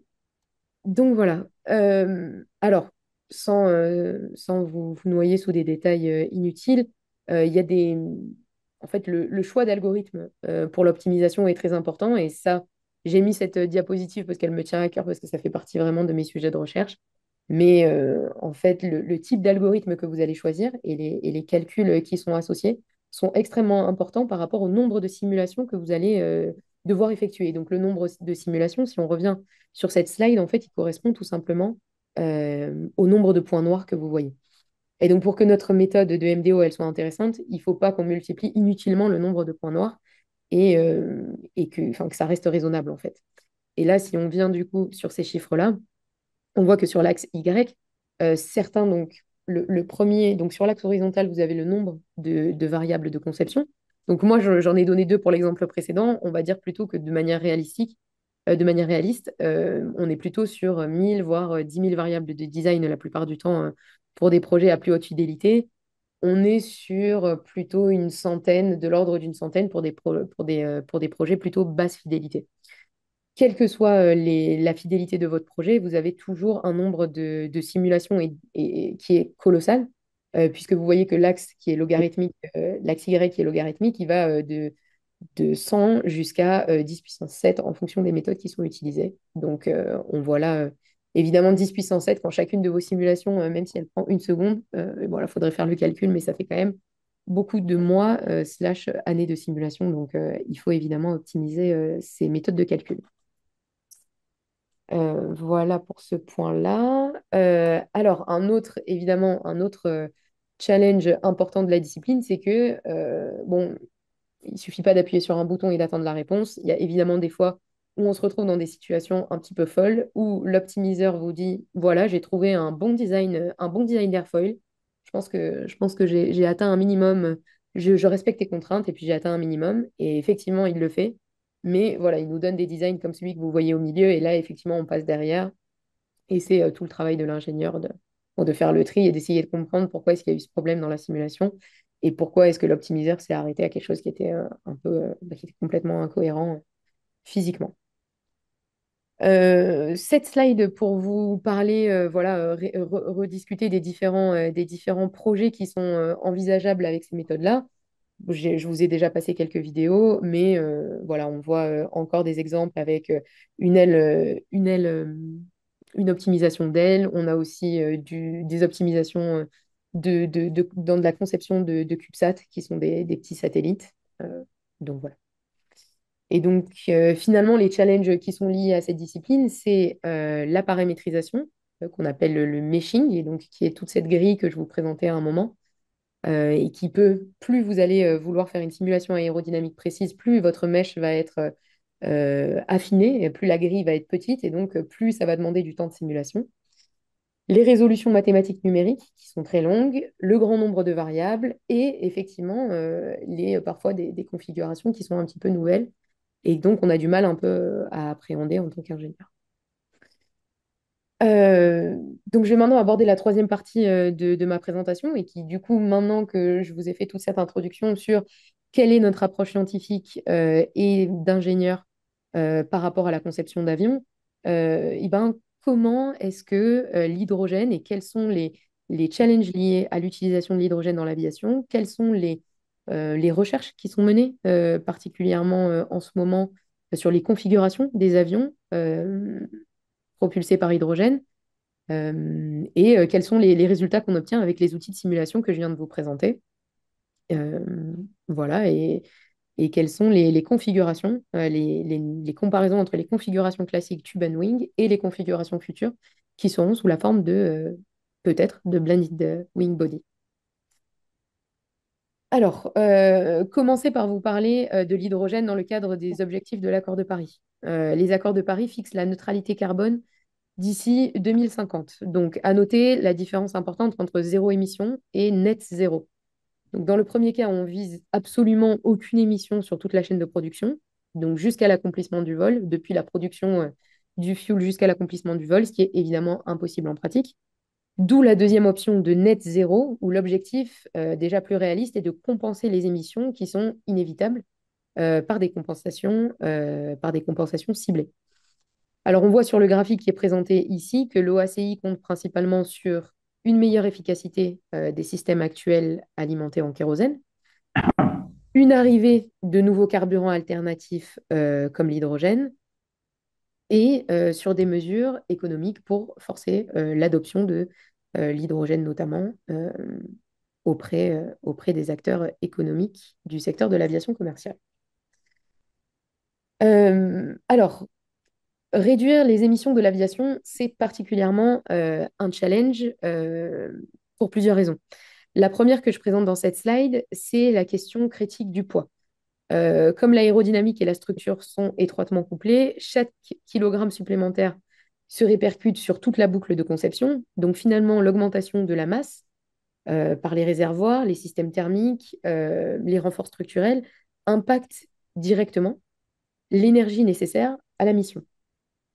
donc voilà. Alors, sans vous noyer sous des détails inutiles, il y a des... En fait, le choix d'algorithme pour l'optimisation est très important. Et ça, j'ai mis cette diapositive parce qu'elle me tient à cœur, parce que ça fait partie vraiment de mes sujets de recherche. Mais en fait, le type d'algorithme que vous allez choisir et les calculs qui sont associés sont extrêmement importants par rapport au nombre de simulations que vous allez devoir effectuer. Donc, le nombre de simulations, si on revient sur cette slide, en fait, il correspond tout simplement au nombre de points noirs que vous voyez. Et donc, pour que notre méthode de MDO elle soit intéressante, il ne faut pas qu'on multiplie inutilement le nombre de points noirs et que ça reste raisonnable, en fait. Et là, si on vient du coup sur ces chiffres-là, on voit que sur l'axe Y, certains, donc le premier, donc sur l'axe horizontal, vous avez le nombre de variables de conception. Donc moi, j'en ai donné deux pour l'exemple précédent. On va dire plutôt que de manière réaliste, on est plutôt sur 1000, voire 10 000 variables de design la plupart du temps pour des projets à plus haute fidélité. On est sur plutôt une centaine, de l'ordre d'une centaine pour des projets plutôt basse fidélité. Quelle que soit la fidélité de votre projet, vous avez toujours un nombre de simulations qui est colossal, puisque vous voyez que l'axe qui est logarithmique, l'axe Y qui est logarithmique, il va de 100 jusqu'à 10 puissance 7 en fonction des méthodes qui sont utilisées. Donc, on voit là, évidemment, 10 puissance 7 quand chacune de vos simulations, même si elle prend une seconde, voilà, il faudrait faire le calcul, mais ça fait quand même beaucoup de mois slash années de simulation. Donc, il faut évidemment optimiser ces méthodes de calcul. Voilà pour ce point-là. Alors, évidemment, un autre challenge important de la discipline, c'est que, bon, il suffit pas d'appuyer sur un bouton et d'attendre la réponse. Il y a évidemment des fois où on se retrouve dans des situations un petit peu folles, où l'optimiseur vous dit, voilà, j'ai trouvé un bon design d'airfoil. Je pense que j'ai atteint un minimum, je respecte les contraintes et puis j'ai atteint un minimum. Et effectivement, il le fait. Mais voilà, il nous donne des designs comme celui que vous voyez au milieu. Et là, effectivement, on passe derrière. Et c'est tout le travail de l'ingénieur bon, de faire le tri et d'essayer de comprendre pourquoi est-ce qu'il y a eu ce problème dans la simulation et pourquoi est-ce que l'optimiseur s'est arrêté à quelque chose qui était qui était complètement incohérent physiquement. Cette slide pour vous parler, rediscuter des différents projets qui sont envisageables avec ces méthodes-là. Je vous ai déjà passé quelques vidéos, mais voilà, on voit encore des exemples avec une optimisation d'aile. On a aussi des optimisations dans de la conception de CubeSat, qui sont des petits satellites. Donc voilà. Et donc, finalement, les challenges qui sont liés à cette discipline, c'est la paramétrisation, qu'on appelle le meshing, et donc qui est toute cette grille que je vous présentais à un moment, et qui peut, plus vous allez vouloir faire une simulation aérodynamique précise, plus votre mesh va être affinée, et plus la grille va être petite, et donc plus ça va demander du temps de simulation. Les résolutions mathématiques numériques, qui sont très longues, le grand nombre de variables, et effectivement, parfois des configurations qui sont un petit peu nouvelles et donc, on a du mal un peu à appréhender en tant qu'ingénieur. Donc, je vais maintenant aborder la troisième partie de ma présentation et qui, du coup, maintenant que je vous ai fait toute cette introduction sur quelle est notre approche scientifique et d'ingénieur par rapport à la conception d'avions, et ben, comment est-ce que l'hydrogène et quels sont les challenges liés à l'utilisation de l'hydrogène dans l'aviation, quelles sont les recherches qui sont menées particulièrement en ce moment sur les configurations des avions propulsés par hydrogène et quels sont les résultats qu'on obtient avec les outils de simulation que je viens de vous présenter. Euh, Voilà, et quelles sont les configurations, les comparaisons entre les configurations classiques tube and wing et les configurations futures qui seront sous la forme de peut-être de blended wing body. Alors, commencer par vous parler de l'hydrogène dans le cadre des objectifs de l'accord de Paris. Les accords de Paris fixent la neutralité carbone d'ici 2050. Donc, à noter la différence importante entre zéro émission et net zéro. Donc, dans le premier cas, on vise absolument aucune émission sur toute la chaîne de production, donc jusqu'à l'accomplissement du vol, depuis la production du fuel jusqu'à l'accomplissement du vol, ce qui est évidemment impossible en pratique. D'où la deuxième option de net zéro, où l'objectif déjà plus réaliste est de compenser les émissions qui sont inévitables par des compensations ciblées. Alors, on voit sur le graphique qui est présenté ici que l'OACI compte principalement sur une meilleure efficacité des systèmes actuels alimentés en kérosène, une arrivée de nouveaux carburants alternatifs comme l'hydrogène et sur des mesures économiques pour forcer l'adoption de l'hydrogène notamment auprès des acteurs économiques du secteur de l'aviation commerciale. Alors, réduire les émissions de l'aviation, c'est particulièrement un challenge pour plusieurs raisons. La première que je présente dans cette slide, c'est la question critique du poids. Comme l'aérodynamique et la structure sont étroitement couplées, chaque kilogramme supplémentaire se répercute sur toute la boucle de conception. Donc finalement, l'augmentation de la masse par les réservoirs, les systèmes thermiques, les renforts structurels impacte directement l'énergie nécessaire à la mission.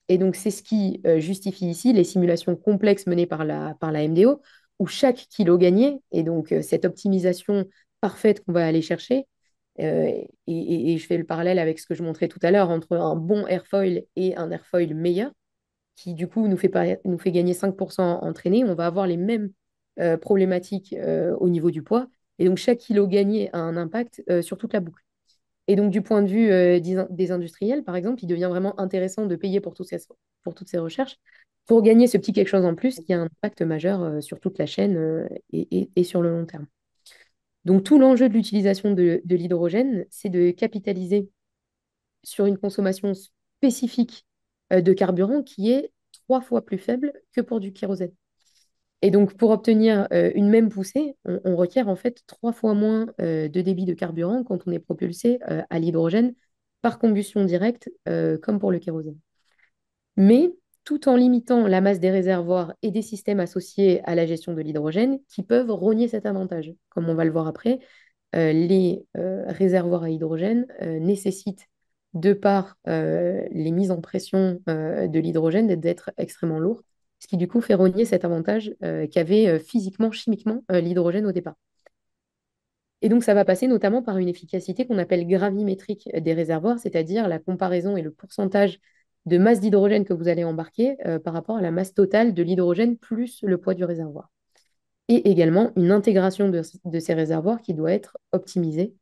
Et donc, c'est ce qui justifie ici les simulations complexes menées par la MDO, où chaque kilo gagné, et donc cette optimisation parfaite qu'on va aller chercher, et je fais le parallèle avec ce que je montrais tout à l'heure entre un bon airfoil et un airfoil meilleur, qui du coup nous fait gagner 5% en traînée, on va avoir les mêmes problématiques au niveau du poids. Et donc, chaque kilo gagné a un impact sur toute la boucle. Et donc, du point de vue des industriels, par exemple, il devient vraiment intéressant de payer pour toutes ces recherches pour gagner ce petit quelque chose en plus qui a un impact majeur sur toute la chaîne et sur le long terme. Donc, tout l'enjeu de l'utilisation de l'hydrogène, c'est de capitaliser sur une consommation spécifique de carburant qui est 3 fois plus faible que pour du kérosène. Et donc, pour obtenir une même poussée, on requiert en fait 3 fois moins de débit de carburant quand on est propulsé à l'hydrogène par combustion directe, comme pour le kérosène. Mais tout en limitant la masse des réservoirs et des systèmes associés à la gestion de l'hydrogène qui peuvent rogner cet avantage. Comme on va le voir après, les réservoirs à hydrogène nécessitent, de par les mises en pression de l'hydrogène, d'être extrêmement lourds, ce qui du coup fait rogner cet avantage qu'avait physiquement, chimiquement l'hydrogène au départ. Et donc ça va passer notamment par une efficacité qu'on appelle gravimétrique des réservoirs, c'est-à-dire la comparaison et le pourcentage de masse d'hydrogène que vous allez embarquer par rapport à la masse totale de l'hydrogène plus le poids du réservoir. Et également une intégration de ces réservoirs qui doit être optimisée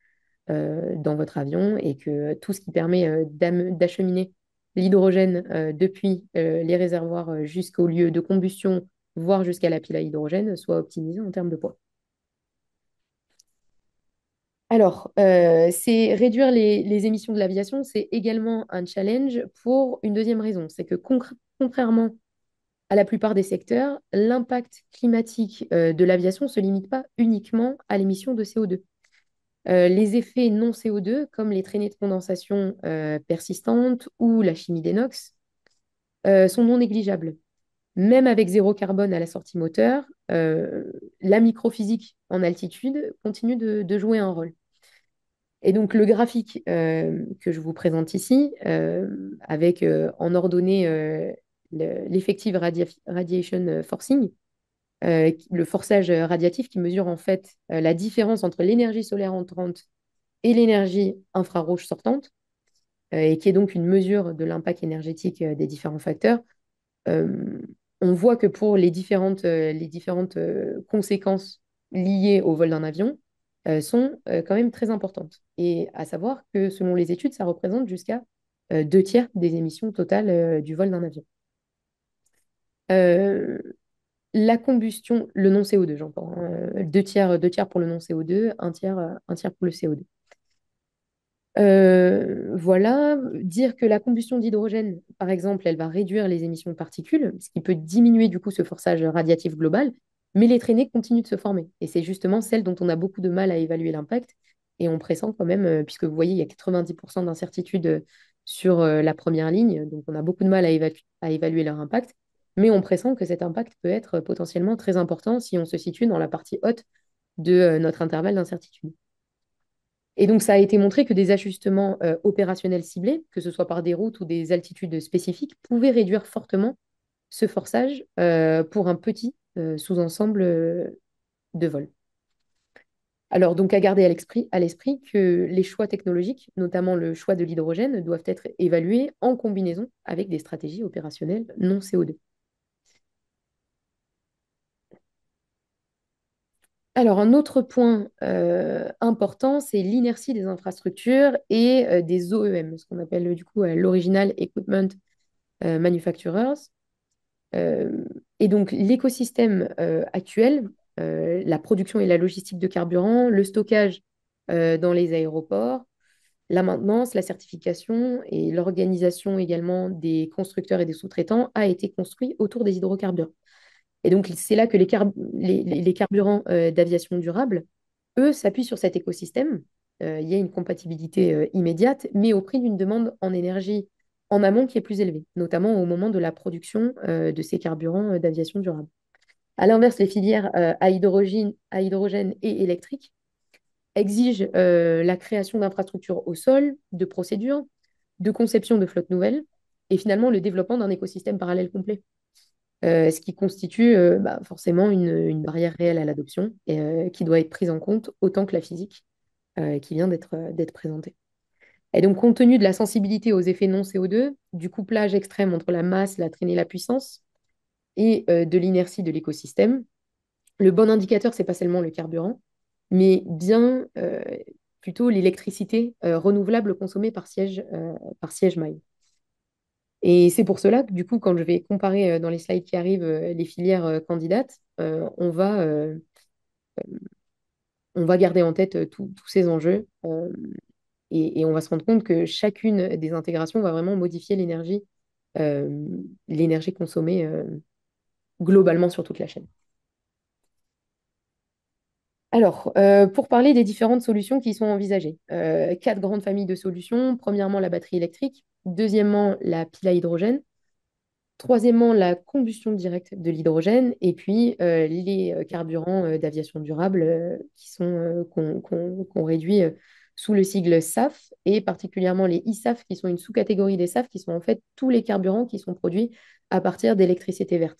dans votre avion et que tout ce qui permet d'acheminer l'hydrogène depuis les réservoirs jusqu'au lieu de combustion, voire jusqu'à la pile à hydrogène, soit optimisé en termes de poids. Alors, c'est réduire les émissions de l'aviation, c'est également un challenge pour une deuxième raison, c'est que contrairement à la plupart des secteurs, l'impact climatique de l'aviation ne se limite pas uniquement à l'émission de CO2. Les effets non CO2, comme les traînées de condensation persistantes ou la chimie des NOx, sont non négligeables. Même avec zéro carbone à la sortie moteur, la microphysique en altitude continue de jouer un rôle. Et donc le graphique que je vous présente ici, avec en ordonnée l'effective radiation forcing, le forçage radiatif qui mesure en fait la différence entre l'énergie solaire entrante et l'énergie infrarouge sortante, et qui est donc une mesure de l'impact énergétique des différents facteurs. Euh, on voit que pour les différentes conséquences liées au vol d'un avion sont quand même très importantes. Et à savoir que selon les études, ça représente jusqu'à 2 tiers des émissions totales du vol d'un avion. Euh, la combustion, le non-CO2, j'entends, hein, 2 tiers pour le non-CO2, un tiers pour le CO2. Voilà, dire que la combustion d'hydrogène, par exemple, elle va réduire les émissions de particules, ce qui peut diminuer du coup ce forçage radiatif global, mais les traînées continuent de se former. Et c'est justement celle dont on a beaucoup de mal à évaluer l'impact. Et on pressent quand même, puisque vous voyez, il y a 90% d'incertitude sur la première ligne, donc on a beaucoup de mal à évaluer leur impact, mais on pressent que cet impact peut être potentiellement très important si on se situe dans la partie haute de notre intervalle d'incertitude. Et donc, ça a été montré que des ajustements opérationnels ciblés, que ce soit par des routes ou des altitudes spécifiques, pouvaient réduire fortement ce forçage pour un petit sous-ensemble de vol. Alors, donc, à garder à l'esprit que les choix technologiques, notamment le choix de l'hydrogène, doivent être évalués en combinaison avec des stratégies opérationnelles non CO2. Alors, un autre point important, c'est l'inertie des infrastructures et des OEM, ce qu'on appelle du coup l'Original Equipment Manufacturers. Euh, et donc, l'écosystème actuel, la production et la logistique de carburant, le stockage dans les aéroports, la maintenance, la certification et l'organisation également des constructeurs et des sous-traitants a été construit autour des hydrocarbures. Et donc, c'est là que les carburants d'aviation durable, eux, s'appuient sur cet écosystème. Il y a une compatibilité immédiate, mais au prix d'une demande en énergie en amont qui est plus élevée, notamment au moment de la production de ces carburants d'aviation durable. À l'inverse, les filières à hydrogène et électrique exigent la création d'infrastructures au sol, de procédures, de conception de flottes nouvelles, et finalement le développement d'un écosystème parallèle complet, ce qui constitue forcément une barrière réelle à l'adoption et qui doit être prise en compte autant que la physique qui vient d'être présentée. Et donc, compte tenu de la sensibilité aux effets non CO2, du couplage extrême entre la masse, la traînée, la puissance et de l'inertie de l'écosystème, le bon indicateur, c'est pas seulement le carburant, mais bien plutôt l'électricité renouvelable consommée par siège mile. Et c'est pour cela que, du coup, quand je vais comparer dans les slides qui arrivent les filières candidates, on va garder en tête tous ces enjeux et on va se rendre compte que chacune des intégrations va vraiment modifier euh, l'énergie consommée globalement sur toute la chaîne. Alors, pour parler des différentes solutions qui sont envisagées, quatre grandes familles de solutions. Premièrement, la batterie électrique. Deuxièmement, la pile à hydrogène. Troisièmement, la combustion directe de l'hydrogène et puis les carburants d'aviation durable qu'on réduit sous le sigle SAF et particulièrement les e-SAF qui sont une sous-catégorie des SAF qui sont en fait tous les carburants qui sont produits à partir d'électricité verte.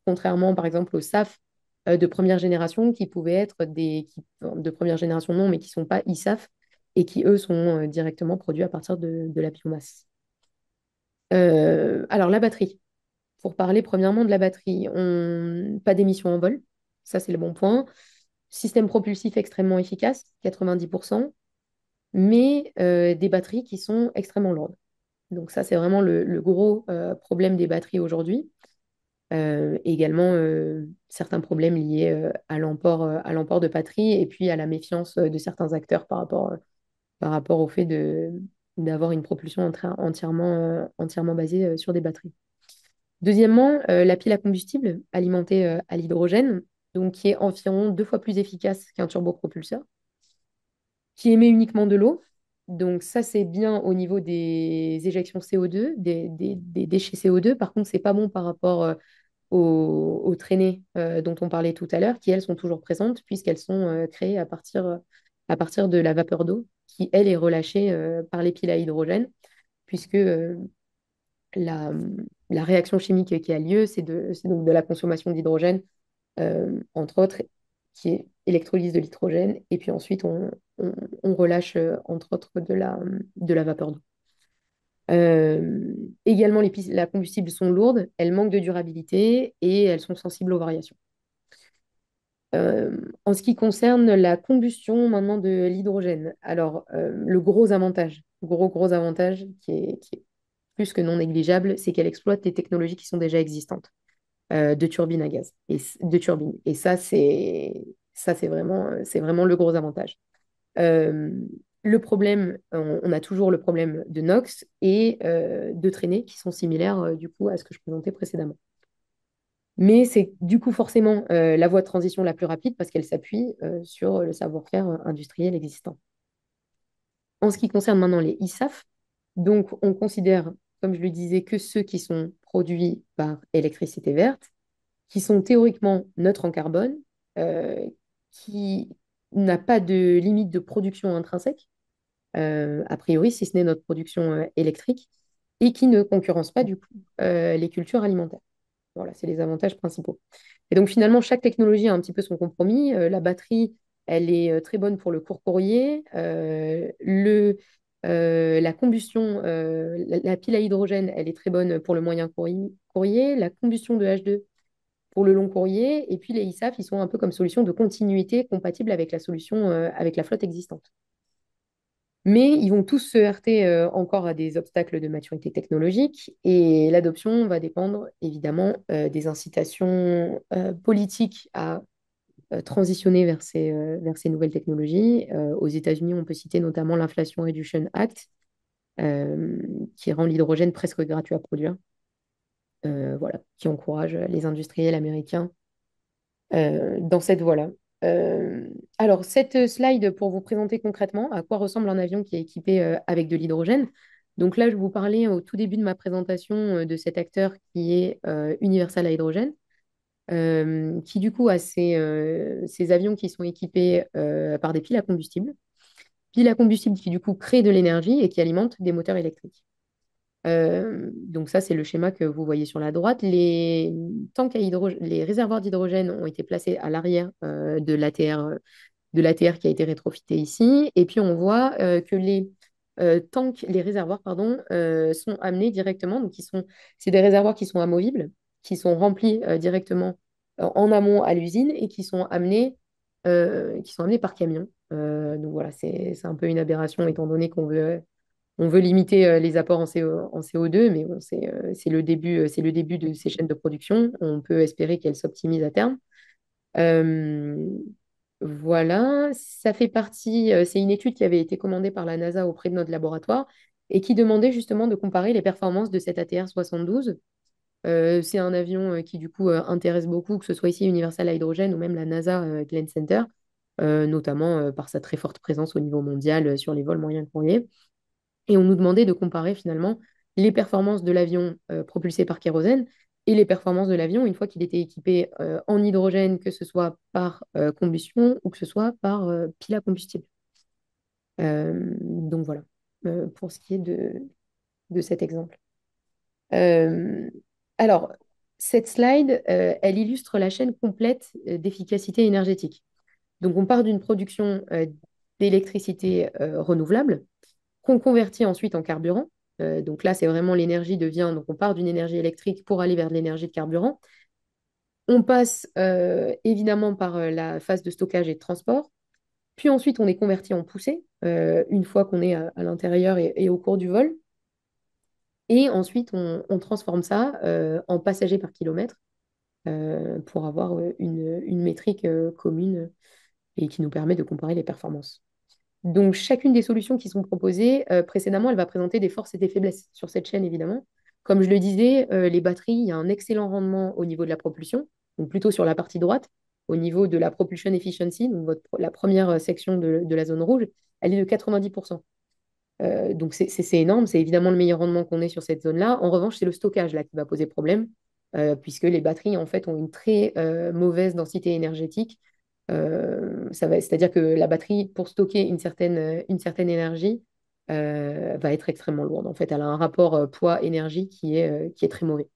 Contrairement par exemple aux SAF de première génération qui pouvaient être de première génération non mais qui ne sont pas e-SAF et qui eux sont directement produits à partir de la biomasse. Alors, la batterie. Pour parler premièrement de la batterie, pas d'émissions en vol, ça c'est le bon point. Système propulsif extrêmement efficace, 90%, mais des batteries qui sont extrêmement lourdes. Donc ça c'est vraiment le gros problème des batteries aujourd'hui. Également certains problèmes liés à l'emport de batterie et puis à la méfiance de certains acteurs par rapport au fait d'avoir une propulsion entièrement basée sur des batteries. Deuxièmement, la pile à combustible alimentée à l'hydrogène, donc qui est environ 2 fois plus efficace qu'un turbopropulseur, qui émet uniquement de l'eau. Donc ça, c'est bien au niveau des éjections CO2, des déchets CO2. Par contre, c'est pas bon par rapport aux traînées dont on parlait tout à l'heure, qui elles sont toujours présentes puisqu'elles sont créées à partir de la vapeur d'eau, qui elle est relâchée par les piles à hydrogène, puisque la, la réaction chimique qui a lieu, c'est donc de la consommation d'hydrogène, entre autres, qui est électrolyse de l'hydrogène, et puis ensuite on relâche, entre autres, de la vapeur d'eau. Également, les pistes à combustible sont lourdes, elles manquent de durabilité et elles sont sensibles aux variations. En ce qui concerne la combustion maintenant de l'hydrogène, alors le gros avantage qui est plus que non négligeable, c'est qu'elle exploite des technologies qui sont déjà existantes de turbines à gaz de turbines. Et ça, c'est vraiment le gros avantage. Euh, Le problème, on a toujours le problème de NOx et de traînées qui sont similaires du coup à ce que je présentais précédemment. Mais c'est du coup forcément la voie de transition la plus rapide parce qu'elle s'appuie sur le savoir-faire industriel existant. En ce qui concerne maintenant les ISAF, donc on considère, comme je le disais, que ceux qui sont produits par électricité verte, qui sont théoriquement neutres en carbone, euh, qui n'a pas de limite de production intrinsèque, a priori, si ce n'est notre production électrique, et qui ne concurrence pas du coup les cultures alimentaires. Voilà, c'est les avantages principaux. Et donc finalement, chaque technologie a un petit peu son compromis. La batterie, elle est très bonne pour le court courrier. La combustion, la pile à hydrogène, elle est très bonne pour le moyen courrier. La combustion de H2 pour le long courrier. Et puis les ISAF, ils sont un peu comme solution de continuité compatible avec la solution, avec la flotte existante. Mais ils vont tous se heurter encore à des obstacles de maturité technologique et l'adoption va dépendre évidemment des incitations politiques à transitionner vers ces nouvelles technologies. Aux États-Unis, on peut citer notamment l'Inflation Reduction Act euh, qui rend l'hydrogène presque gratuit à produire, voilà, qui encourage les industriels américains dans cette voie-là. Euh, alors, cette slide pour vous présenter concrètement à quoi ressemble un avion qui est équipé avec de l'hydrogène. Donc là, je vous parlais au tout début de ma présentation de cet acteur qui est Universal Hydrogen, qui du coup a ces avions qui sont équipés par des piles à combustible. Piles à combustible qui du coup créent de l'énergie et qui alimentent des moteurs électriques. Donc ça, c'est le schéma que vous voyez sur la droite. Les tanks à les réservoirs d'hydrogène ont été placés à l'arrière de l'ATR qui a été rétrofité ici. Et puis on voit que les réservoirs, pardon, sont amenés directement. Donc c'est des réservoirs qui sont amovibles, qui sont remplis directement en amont à l'usine et qui sont amenés par camion. Donc voilà, c'est un peu une aberration étant donné on veut limiter les apports en CO2, mais bon, c'est le début de ces chaînes de production. On peut espérer qu'elles s'optimisent à terme. Euh, voilà, ça fait partie, c'est une étude qui avait été commandée par la NASA auprès de notre laboratoire et qui demandait justement de comparer les performances de cet ATR-72. C'est un avion qui du coup intéresse beaucoup, que ce soit ici Universal Hydrogen ou même la NASA Glenn Center, notamment par sa très forte présence au niveau mondial sur les vols moyens courriers. Et on nous demandait de comparer finalement les performances de l'avion propulsé par kérosène et les performances de l'avion une fois qu'il était équipé en hydrogène, que ce soit par combustion ou que ce soit par pile à combustible. Donc voilà, pour ce qui est de cet exemple. Euh, alors, cette slide, elle illustre la chaîne complète d'efficacité énergétique. Donc, on part d'une production d'électricité renouvelable qu'on convertit ensuite en carburant. Donc là, c'est vraiment l'énergie devient, donc on part d'une énergie électrique pour aller vers de l'énergie de carburant. On passe évidemment par la phase de stockage et de transport. Puis ensuite, on est converti en poussée une fois qu'on est à l'intérieur et au cours du vol. Et ensuite, on transforme ça en passager par kilomètre pour avoir une métrique commune et qui nous permet de comparer les performances. Donc, chacune des solutions qui sont proposées précédemment, elle va présenter des forces et des faiblesses sur cette chaîne, évidemment. Comme je le disais, les batteries, il y a un excellent rendement au niveau de la propulsion, donc plutôt sur la partie droite, au niveau de la propulsion efficiency, donc la première section de la zone rouge, elle est de 90%. Donc, c'est énorme, c'est évidemment le meilleur rendement qu'on ait sur cette zone-là. En revanche, c'est le stockage là qui va poser problème, puisque les batteries, en fait, ont une très mauvaise densité énergétique. C'est-à-dire que la batterie, pour stocker une certaine énergie, va être extrêmement lourde. En fait, elle a un rapport poids-énergie qui est très mauvais.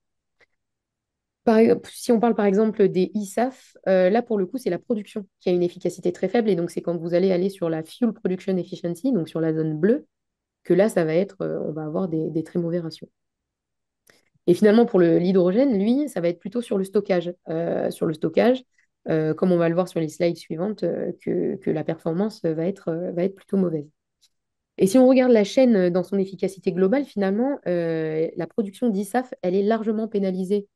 Si on parle par exemple des ISAF, là pour le coup, c'est la production qui a une efficacité très faible. Et donc, c'est quand vous allez aller sur la Fuel Production Efficiency, donc sur la zone bleue, que là, on va avoir des très mauvais ratios. Et finalement, pour l'hydrogène, lui, ça va être plutôt sur le stockage. Comme on va le voir sur les slides suivantes, que la performance va être plutôt mauvaise. Et si on regarde la chaîne dans son efficacité globale, finalement, la production d'ISAF, elle est largement pénalisée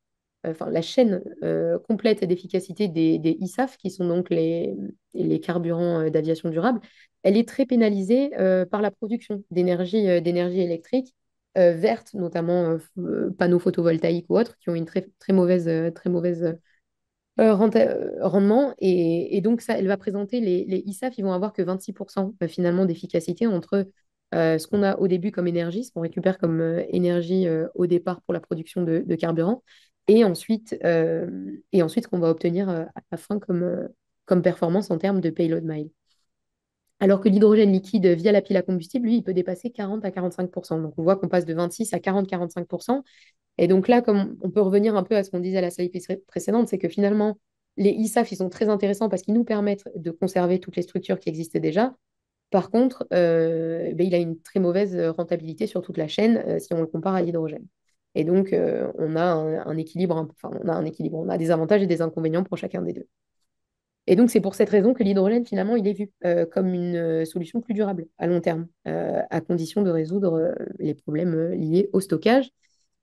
enfin la chaîne complète d'efficacité des ISAF, qui sont donc les carburants d'aviation durable, elle est très pénalisée par la production d'énergie électrique verte, notamment panneaux photovoltaïques ou autres, qui ont une très mauvaise rendement. Et donc, ça, elle va présenter les ISAF, ils vont avoir que 26% finalement d'efficacité entre ce qu'on a au début comme énergie, ce qu'on récupère comme énergie au départ pour la production de carburant, et ensuite ce qu'on va obtenir à la fin comme performance en termes de payload mile. Alors que l'hydrogène liquide via la pile à combustible, lui, il peut dépasser 40 à 45%. Donc on voit qu'on passe de 26 à 40-45%. Et donc là, comme on peut revenir un peu à ce qu'on disait à la slide précédente, c'est que finalement, les ISAF, ils sont très intéressants parce qu'ils nous permettent de conserver toutes les structures qui existaient déjà. Par contre, ben, il a une très mauvaise rentabilité sur toute la chaîne si on le compare à l'hydrogène. Et donc, on a un équilibre, enfin, on a un équilibre, on a des avantages et des inconvénients pour chacun des deux. Et donc, c'est pour cette raison que l'hydrogène, finalement, il est vu comme une solution plus durable à long terme, à condition de résoudre les problèmes liés au stockage.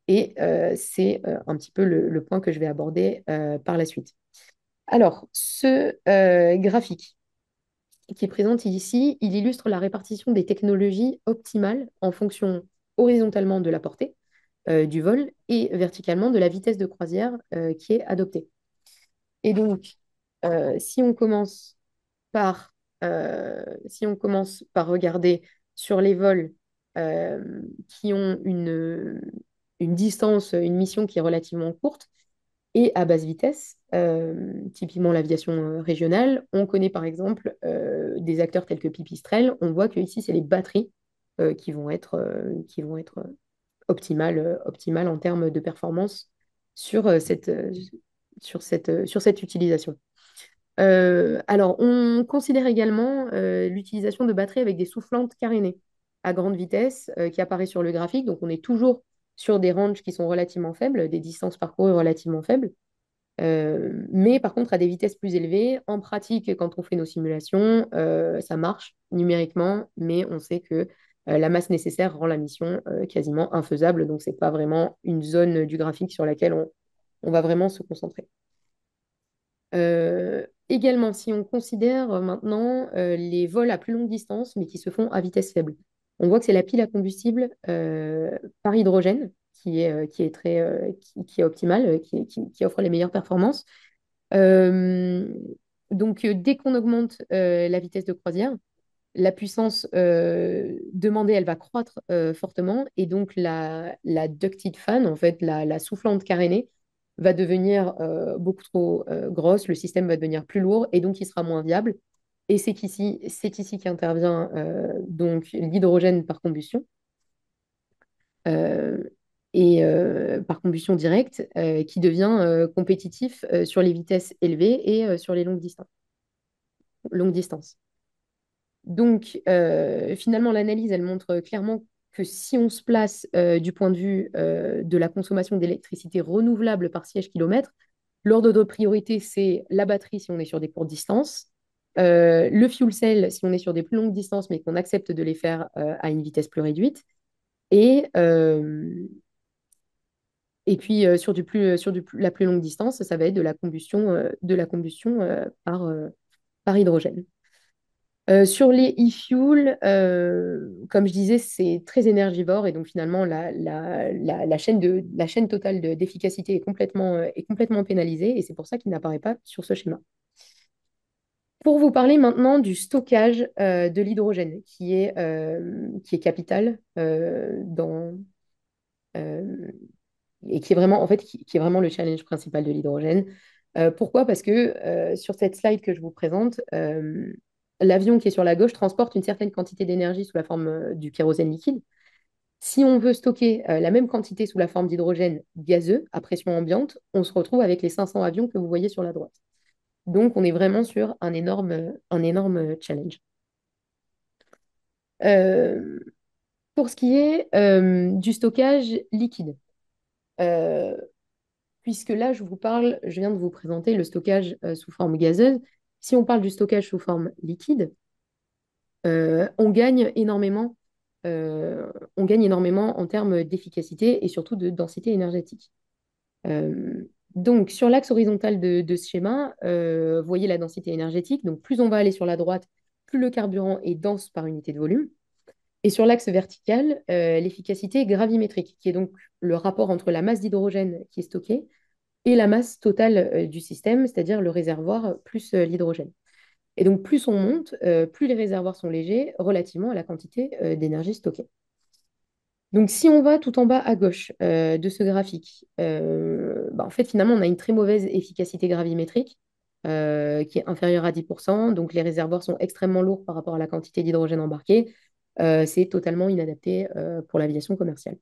Et c'est un petit peu le point que je vais aborder par la suite. Alors, ce graphique qui est présenté ici, il illustre la répartition des technologies optimales en fonction horizontalement de la portée du vol et verticalement de la vitesse de croisière qui est adoptée. Et donc, si on commence si on commence par regarder sur les vols qui ont une distance, une mission qui est relativement courte et à basse vitesse, typiquement l'aviation régionale, on connaît par exemple des acteurs tels que Pipistrel. On voit que ici, c'est les batteries qui vont être optimales en termes de performance sur cette utilisation. Alors, on considère également l'utilisation de batteries avec des soufflantes carénées à grande vitesse qui apparaît sur le graphique. Donc, on est toujours sur des ranges qui sont relativement faibles, des distances parcourues relativement faibles. Mais par contre, à des vitesses plus élevées, en pratique, quand on fait nos simulations, ça marche numériquement, mais on sait que la masse nécessaire rend la mission quasiment infaisable. Donc, ce n'est pas vraiment une zone du graphique sur laquelle on va vraiment se concentrer. Également, si on considère maintenant les vols à plus longue distance, mais qui se font à vitesse faible, on voit que c'est la pile à combustible par hydrogène qui est optimale, qui offre les meilleures performances. Euh, donc, dès qu'on augmente la vitesse de croisière, la puissance demandée, elle va croître fortement. Et donc, la ducted fan, en fait, la soufflante carénée, va devenir beaucoup trop grosse. Le système va devenir plus lourd et donc il sera moins viable. Et c'est ici qu'intervient donc l'hydrogène par combustion. euh, et par combustion directe, qui devient compétitif sur les vitesses élevées et sur les longues distances. Donc, finalement, l'analyse, elle montre clairement que si on se place du point de vue de la consommation d'électricité renouvelable par siège kilomètre, l'ordre de priorité, c'est la batterie si on est sur des courtes distances, le fuel cell si on est sur des plus longues distances, mais qu'on accepte de les faire à une vitesse plus réduite, et, euh, et puis la plus longue distance, ça va être de la combustion par hydrogène. Sur les e-fuels, comme je disais, c'est très énergivore et donc finalement la chaîne totale d'efficacité est complètement pénalisée et c'est pour ça qu'il n'apparaît pas sur ce schéma. Pour vous parler maintenant du stockage de l'hydrogène qui est capital euh, et qui est vraiment, en fait, qui est vraiment le challenge principal de l'hydrogène. Pourquoi? Parce que sur cette slide que je vous présente, l'avion qui est sur la gauche transporte une certaine quantité d'énergie sous la forme du kérosène liquide. Si on veut stocker la même quantité sous la forme d'hydrogène gazeux à pression ambiante, on se retrouve avec les 500 avions que vous voyez sur la droite. Donc, on est vraiment sur un énorme challenge. Euh, pour ce qui est du stockage liquide, euh, puisque là, je viens de vous présenter le stockage sous forme gazeuse. Si on parle du stockage sous forme liquide, on gagne énormément, en termes d'efficacité et surtout de densité énergétique. Euh, Donc, sur l'axe horizontal de ce schéma, vous voyez la densité énergétique. Donc, plus on va aller sur la droite, plus le carburant est dense par unité de volume. Et sur l'axe vertical, l'efficacité gravimétrique, qui est donc le rapport entre la masse d'hydrogène qui est stockée et la masse totale du système, c'est-à-dire le réservoir plus l'hydrogène. Et donc, plus on monte, plus les réservoirs sont légers relativement à la quantité d'énergie stockée. Donc, si on va tout en bas à gauche de ce graphique, en fait, finalement, on a une très mauvaise efficacité gravimétrique qui est inférieure à 10%. Donc, les réservoirs sont extrêmement lourds par rapport à la quantité d'hydrogène embarqué. C'est totalement inadapté pour l'aviation commerciale.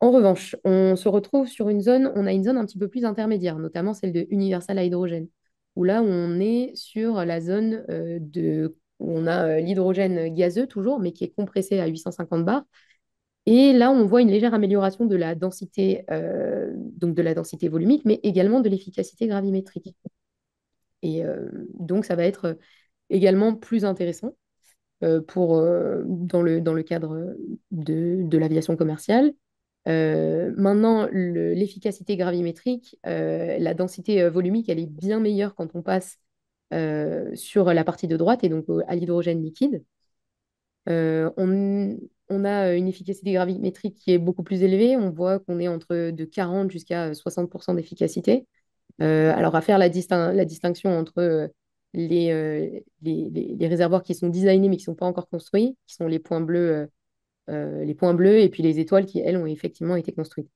En revanche, on se retrouve sur une zone, on a une zone un petit peu plus intermédiaire, notamment celle de universal à hydrogène, où là, on est sur la zone où on a l'hydrogène gazeux toujours, mais qui est compressé à 850 bars. Et là, on voit une légère amélioration de la densité, donc de la densité volumique, mais également de l'efficacité gravimétrique. Et donc, ça va être également plus intéressant dans le cadre de l'aviation commerciale. Maintenant, l'efficacité gravimétrique, la densité volumique, elle est bien meilleure quand on passe sur la partie de droite et donc à l'hydrogène liquide. On a une efficacité gravimétrique qui est beaucoup plus élevée. On voit qu'on est entre de 40 jusqu'à 60% d'efficacité. Alors, à faire la distinction entre les réservoirs qui sont designés mais qui ne sont pas encore construits, qui sont les points bleus et puis les étoiles qui, elles, ont effectivement été construites.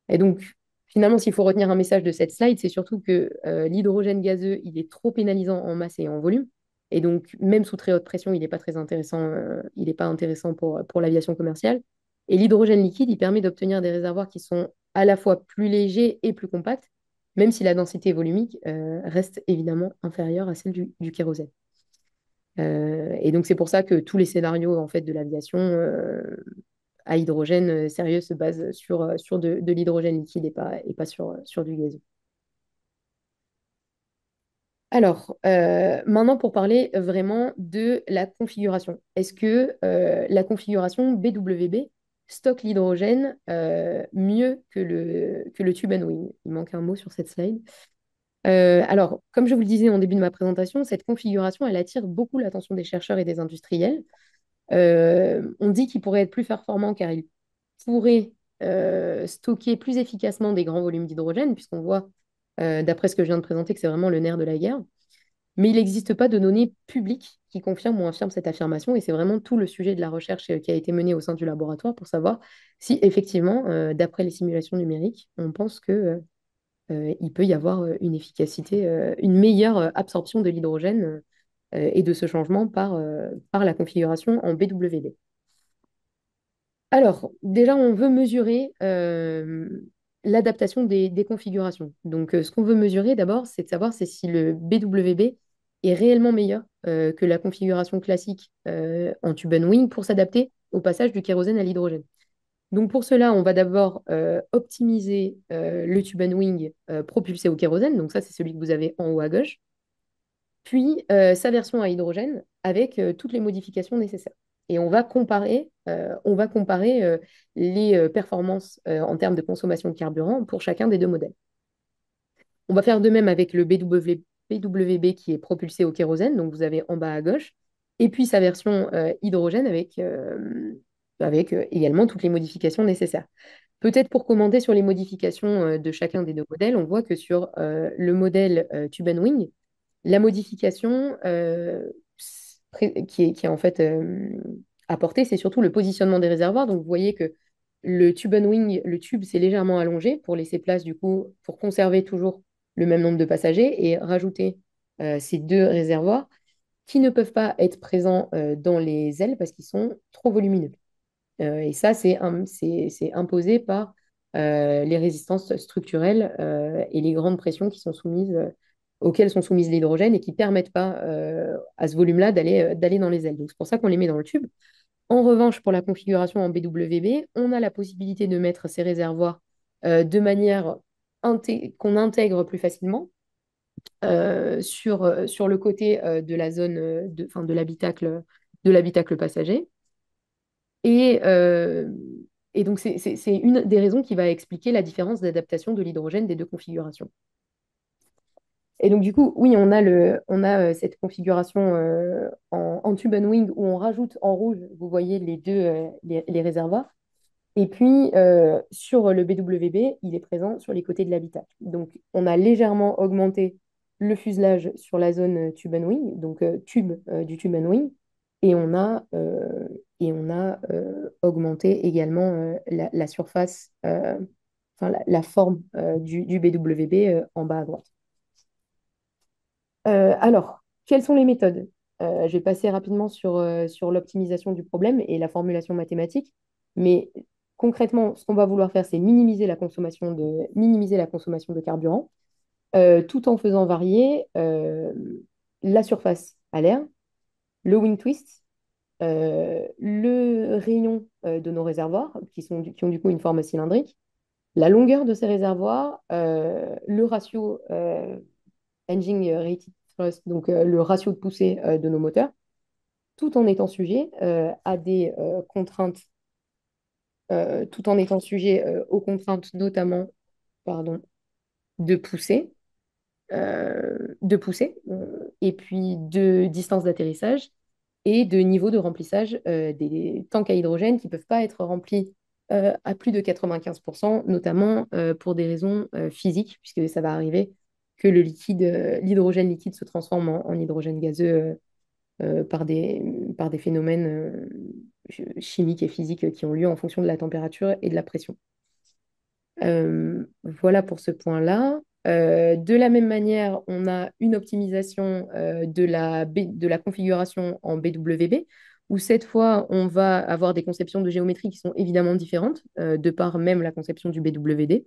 Et donc, finalement, s'il faut retenir un message de cette slide, c'est surtout que l'hydrogène gazeux, il est trop pénalisant en masse et en volume. Et donc, même sous très haute pression, il n'est pas très intéressant, il n'est pas intéressant pour l'aviation commerciale. Et l'hydrogène liquide, il permet d'obtenir des réservoirs qui sont à la fois plus légers et plus compacts, même si la densité volumique reste évidemment inférieure à celle du kérosène. Et donc, c'est pour ça que tous les scénarios en fait, de l'aviation à hydrogène sérieux se basent sur de l'hydrogène liquide et pas sur du gaz. Alors, maintenant pour parler vraiment de la configuration. Est-ce que la configuration BWB stocke l'hydrogène mieux que le tube and wing? Il manque un mot sur cette slide. Alors, comme je vous le disais en début de ma présentation, cette configuration, elle attire beaucoup l'attention des chercheurs et des industriels. On dit qu'il pourrait être plus performant car il pourrait stocker plus efficacement des grands volumes d'hydrogène, puisqu'on voit, d'après ce que je viens de présenter, que c'est vraiment le nerf de la guerre. Mais il n'existe pas de données publiques qui confirment ou infirment cette affirmation, et c'est vraiment tout le sujet de la recherche qui a été menée au sein du laboratoire pour savoir si effectivement, d'après les simulations numériques, on pense que il peut y avoir une efficacité, une meilleure absorption de l'hydrogène et de ce changement par la configuration en BWB. Alors, déjà, on veut mesurer l'adaptation des configurations. Donc, ce qu'on veut mesurer d'abord, c'est de savoir si le BWB est réellement meilleur que la configuration classique en tube and wing pour s'adapter au passage du kérosène à l'hydrogène. Donc, pour cela, on va d'abord optimiser le tube and wing propulsé au kérosène. Donc, ça, c'est celui que vous avez en haut à gauche. Puis, sa version à hydrogène avec toutes les modifications nécessaires. Et on va comparer les performances en termes de consommation de carburant pour chacun des deux modèles. On va faire de même avec le BWB qui est propulsé au kérosène, donc vous avez en bas à gauche, et puis sa version hydrogène avec également toutes les modifications nécessaires. Peut-être pour commenter sur les modifications de chacun des deux modèles, on voit que sur le modèle Tube and Wing, la modification qui est en fait apportée, c'est surtout le positionnement des réservoirs. Donc, vous voyez que le tube and wing, le tube s'est légèrement allongé pour laisser place, du coup, pour conserver toujours le même nombre de passagers et rajouter ces deux réservoirs qui ne peuvent pas être présents dans les ailes parce qu'ils sont trop volumineux. Et ça, c'est imposé par les résistances structurelles et les grandes pressions qui sont soumises, auxquelles sont soumises l'hydrogène et qui ne permettent pas à ce volume-là d'aller dans les ailes. Donc, c'est pour ça qu'on les met dans le tube. En revanche, pour la configuration en BWB, on a la possibilité de mettre ces réservoirs de manière qu'on intègre plus facilement sur le côté de la zone enfin, de l'habitacle passager. Et Et donc, c'est une des raisons qui va expliquer la différence d'adaptation de l'hydrogène des deux configurations. Et donc, du coup, oui, on a cette configuration en tube and wing où on rajoute en rouge, vous voyez les deux les réservoirs. Et puis, sur le BWB, il est présent sur les côtés de l'habitacle. Donc, on a légèrement augmenté le fuselage sur la zone tube and wing, donc du tube and wing, et on a augmenté également la surface, enfin la forme du BWB en bas à droite. Alors, quelles sont les méthodes? Je vais passer rapidement sur l'optimisation du problème et la formulation mathématique, mais concrètement, ce qu'on va vouloir faire, c'est minimiser la consommation de carburant, tout en faisant varier la surface à l'air, le wing twist, le rayon de nos réservoirs, qui ont du coup une forme cylindrique, la longueur de ces réservoirs, le ratio engine rated thrust, donc le ratio de poussée de nos moteurs, tout en étant sujet à des contraintes, tout en étant sujet aux contraintes notamment, pardon, de poussée, et puis de distance d'atterrissage et de niveau de remplissage des tanks à hydrogène qui ne peuvent pas être remplis à plus de 95%, notamment pour des raisons physiques, puisque ça va arriver que l'hydrogène liquide se transforme en hydrogène gazeux par des phénomènes chimiques et physiques qui ont lieu en fonction de la température et de la pression. Voilà pour ce point-là. De la même manière, on a une optimisation de la configuration en BWB, où cette fois, on va avoir des conceptions de géométrie qui sont évidemment différentes, de par même la conception du BWD.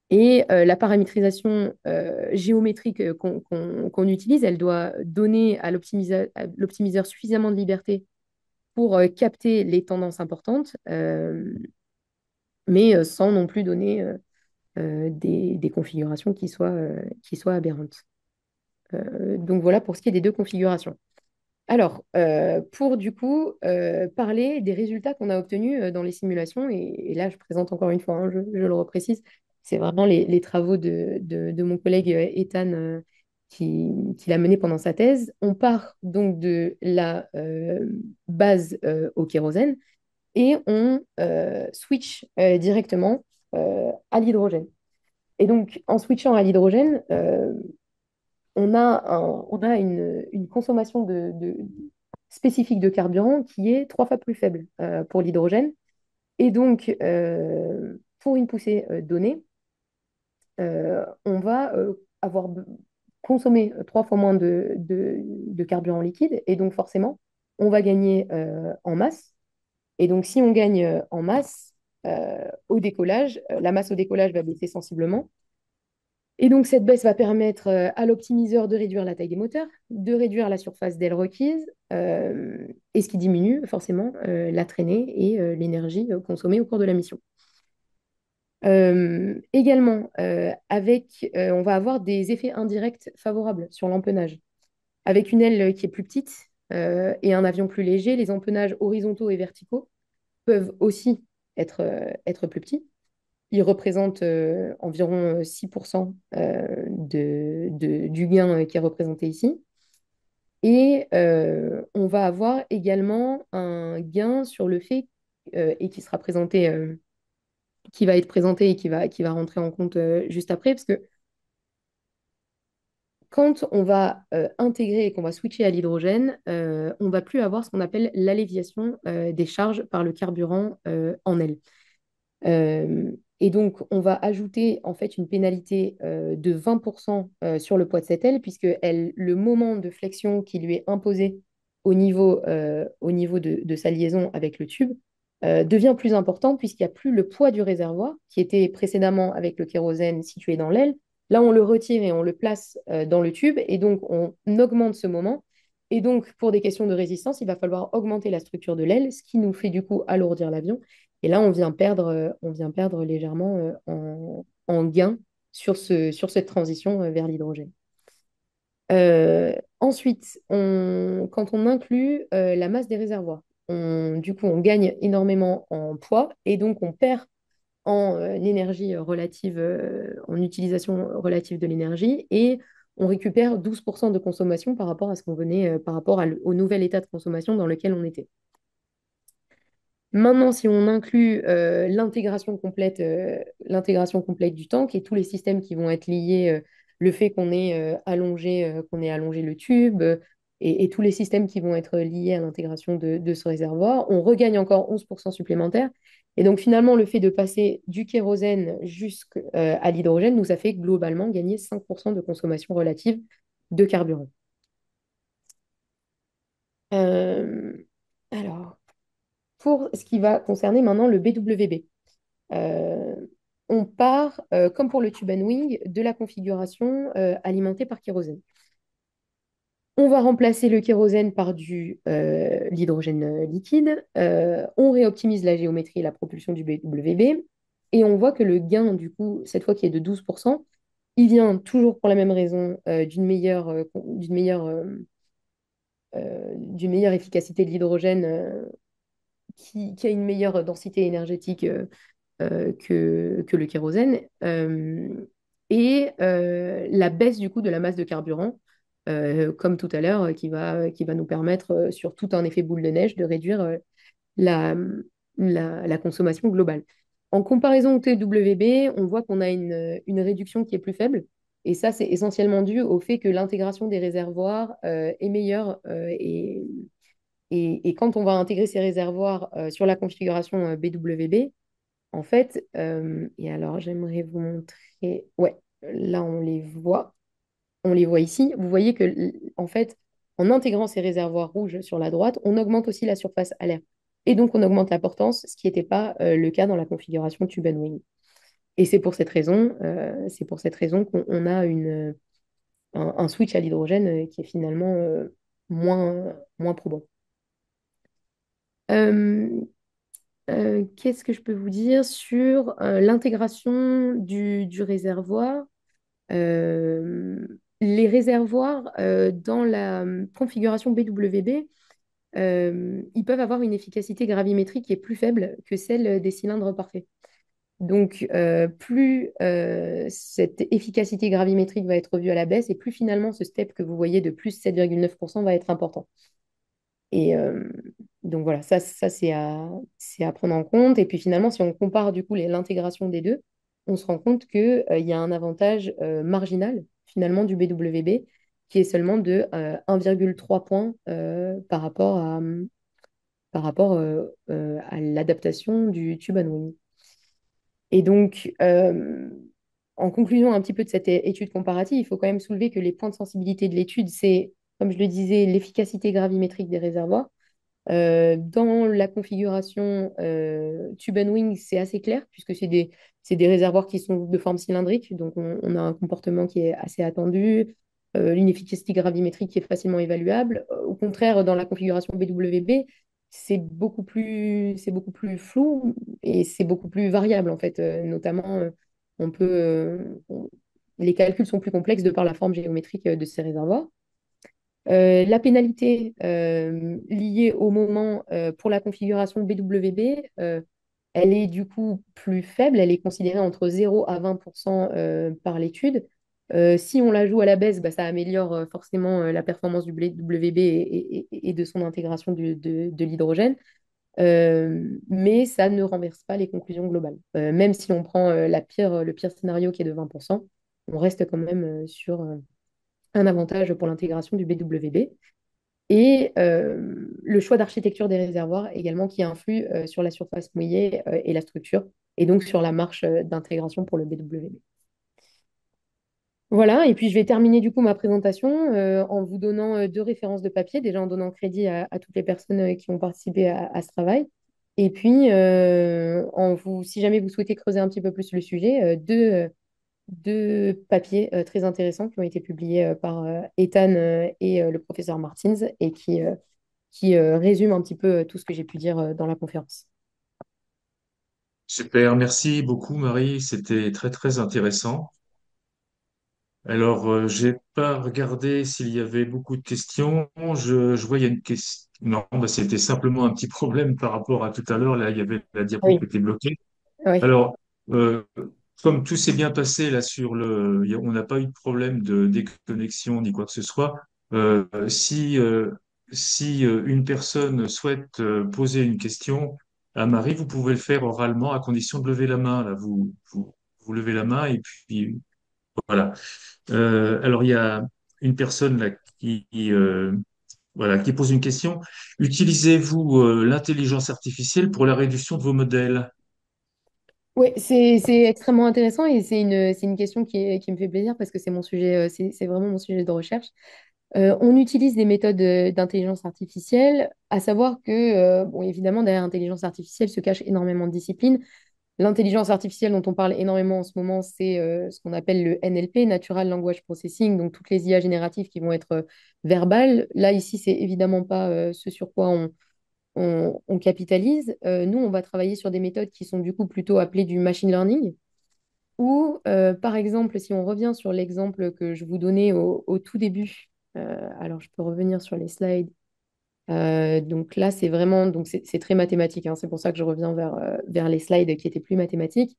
Et la paramétrisation géométrique qu'on utilise, elle doit donner à l'optimiseur suffisamment de liberté pour capter les tendances importantes, mais sans non plus donner des configurations qui soient aberrantes. Donc voilà pour ce qui est des deux configurations. Alors, pour du coup parler des résultats qu'on a obtenus dans les simulations, et là je présente encore une fois, hein, je le reprécise, c'est vraiment les travaux de mon collègue Ethan qui l'a mené pendant sa thèse. On part donc de la base au kérosène et on switch directement à l'hydrogène. Et donc, en switchant à l'hydrogène, on a une consommation spécifique de carburant qui est 3 fois plus faible pour l'hydrogène. Et donc, pour une poussée donnée, on va consommer 3 fois moins de carburant liquide. Et donc, forcément, on va gagner en masse. Et donc, si on gagne en masse au décollage, la masse au décollage va baisser sensiblement. Et donc, cette baisse va permettre à l'optimiseur de réduire la taille des moteurs, de réduire la surface d'aile requise, et ce qui diminue forcément la traînée et l'énergie consommée au cours de la mission. Également, on va avoir des effets indirects favorables sur l'empennage. Avec une aile qui est plus petite et un avion plus léger, les empennages horizontaux et verticaux peuvent aussi être plus petits. Ils représentent environ 6% du gain qui est représenté ici. Et on va avoir également un gain sur le fait, et qui sera présenté, qui va être présenté et qui va rentrer en compte juste après, parce que quand on va intégrer et qu'on va switcher à l'hydrogène, on ne va plus avoir ce qu'on appelle l'alléviation des charges par le carburant en L. Et donc, on va ajouter en fait une pénalité de 20% sur le poids de cette aile, puisque le moment de flexion qui lui est imposé au niveau de sa liaison avec le tube devient plus important, puisqu'il n'y a plus le poids du réservoir, qui était précédemment avec le kérosène situé dans l'aile. Là, on le retire et on le place dans le tube, et donc on augmente ce moment. Et donc, pour des questions de résistance, il va falloir augmenter la structure de l'aile, ce qui nous fait du coup alourdir l'avion. Et là, on vient perdre légèrement en gain sur cette transition vers l'hydrogène. Ensuite, quand on inclut la masse des réservoirs, du coup, on gagne énormément en poids et donc on perd en énergie relative, en utilisation relative de l'énergie et on récupère 12% de consommation par rapport à ce qu'on venait, par rapport au nouvel état de consommation dans lequel on était. Maintenant, si on inclut l'intégration complète du tank et tous les systèmes qui vont être liés, le fait qu'on ait allongé le tube et tous les systèmes qui vont être liés à l'intégration de ce réservoir, on regagne encore 11% supplémentaire. Et donc finalement, le fait de passer du kérosène jusqu'à l'hydrogène nous a fait globalement gagner 5% de consommation relative de carburant. Euh, alors, pour ce qui va concerner maintenant le BWB. Euh, on part, comme pour le tube and wing, de la configuration alimentée par kérosène. On va remplacer le kérosène par l'hydrogène liquide. On réoptimise la géométrie et la propulsion du BWB. Et on voit que le gain, du coup, cette fois qui est de 12%, il vient toujours pour la même raison d'une meilleure efficacité de l'hydrogène qui a une meilleure densité énergétique que le kérosène, et la baisse du coup de la masse de carburant, comme tout à l'heure, qui va nous permettre, sur tout un effet boule de neige, de réduire la, la consommation globale. En comparaison au TWB, on voit qu'on a une réduction qui est plus faible. Et ça, c'est essentiellement dû au fait que l'intégration des réservoirs est meilleure. Et quand on va intégrer ces réservoirs sur la configuration BWB, en fait, et alors j'aimerais vous montrer. Ouais, là on les voit. On les voit ici. Vous voyez que, en fait, en intégrant ces réservoirs rouges sur la droite, on augmente aussi la surface à l'air. Et donc on augmente la portance, ce qui n'était pas le cas dans la configuration tube and wing. Et c'est pour cette raison qu'on a un switch à l'hydrogène qui est finalement moins probant. Euh, qu'est-ce que je peux vous dire sur l'intégration du réservoir? Les réservoirs dans la configuration BWB, ils peuvent avoir une efficacité gravimétrique qui est plus faible que celle des cylindres parfaits. Donc, plus cette efficacité gravimétrique va être revue à la baisse, et plus finalement ce step que vous voyez de plus 7,9% va être important. Et donc voilà, ça c'est à prendre en compte. Et puis finalement, si on compare du coup l'intégration des deux, on se rend compte qu'il y a un avantage marginal finalement du BWB qui est seulement de 1,3 points par rapport à l'adaptation du tube and wing. Et donc, en conclusion un petit peu de cette étude comparative, il faut quand même soulever que les points de sensibilité de l'étude, c'est, comme je le disais, l'efficacité gravimétrique des réservoirs. Dans la configuration tube and wing, c'est assez clair, puisque c'est des réservoirs qui sont de forme cylindrique, donc on a un comportement qui est assez attendu, une efficacité gravimétrique qui est facilement évaluable. Au contraire, dans la configuration BWB, c'est beaucoup plus flou et c'est beaucoup plus variable, en fait. Notamment, on peut, les calculs sont plus complexes de par la forme géométrique de ces réservoirs. La pénalité liée au moment pour la configuration BWB, elle est du coup plus faible, elle est considérée entre 0 à 20% par l'étude. Si on la joue à la baisse, bah, ça améliore forcément la performance du BWB et de son intégration de l'hydrogène. Mais ça ne renverse pas les conclusions globales. Même si on prend le pire scénario qui est de 20%, on reste quand même sur un avantage pour l'intégration du BWB. Et le choix d'architecture des réservoirs également qui influe sur la surface mouillée et la structure, et donc sur la marche d'intégration pour le BWB. Voilà, et puis je vais terminer du coup ma présentation en vous donnant deux références de papier, déjà en donnant crédit à toutes les personnes qui ont participé à ce travail. Et puis, si jamais vous souhaitez creuser un petit peu plus le sujet, deux papiers très intéressants qui ont été publiés par Ethan et le professeur Martins et qui résument un petit peu tout ce que j'ai pu dire dans la conférence. Super, merci beaucoup Marie, c'était très très intéressant. Alors, j'ai pas regardé s'il y avait beaucoup de questions. Je vois, il y a une question. Non, bah, c'était simplement un petit problème par rapport à tout à l'heure. Là, il y avait la diapo qui Oui, était bloquée. oui. Alors, euh, comme tout s'est bien passé là on n'a pas eu de problème de déconnexion ni quoi que ce soit. Si une personne souhaite poser une question à Marie, vous pouvez le faire oralement à condition de lever la main. Là, vous levez la main et puis voilà. Alors, il y a une personne là voilà, qui pose une question. Utilisez-vous l'intelligence artificielle pour la réduction de vos modèles? Oui, c'est extrêmement intéressant et c'est une question qui me fait plaisir parce que c'est mon sujet, c'est vraiment mon sujet de recherche. On utilise des méthodes d'intelligence artificielle, à savoir que, bon, évidemment, derrière l'intelligence artificielle se cache énormément de disciplines. L'intelligence artificielle dont on parle énormément en ce moment, c'est ce qu'on appelle le NLP, Natural Language Processing, donc toutes les IA génératives qui vont être verbales. Là, ici, c'est évidemment pas ce sur quoi on capitalise. Nous, on va travailler sur des méthodes qui sont du coup plutôt appelées du machine learning, ou par exemple, si on revient sur l'exemple que je vous donnais au tout début, alors je peux revenir sur les slides. Donc là, c'est vraiment, donc c'est très mathématique, hein, c'est pour ça que je reviens vers les slides qui étaient plus mathématiques.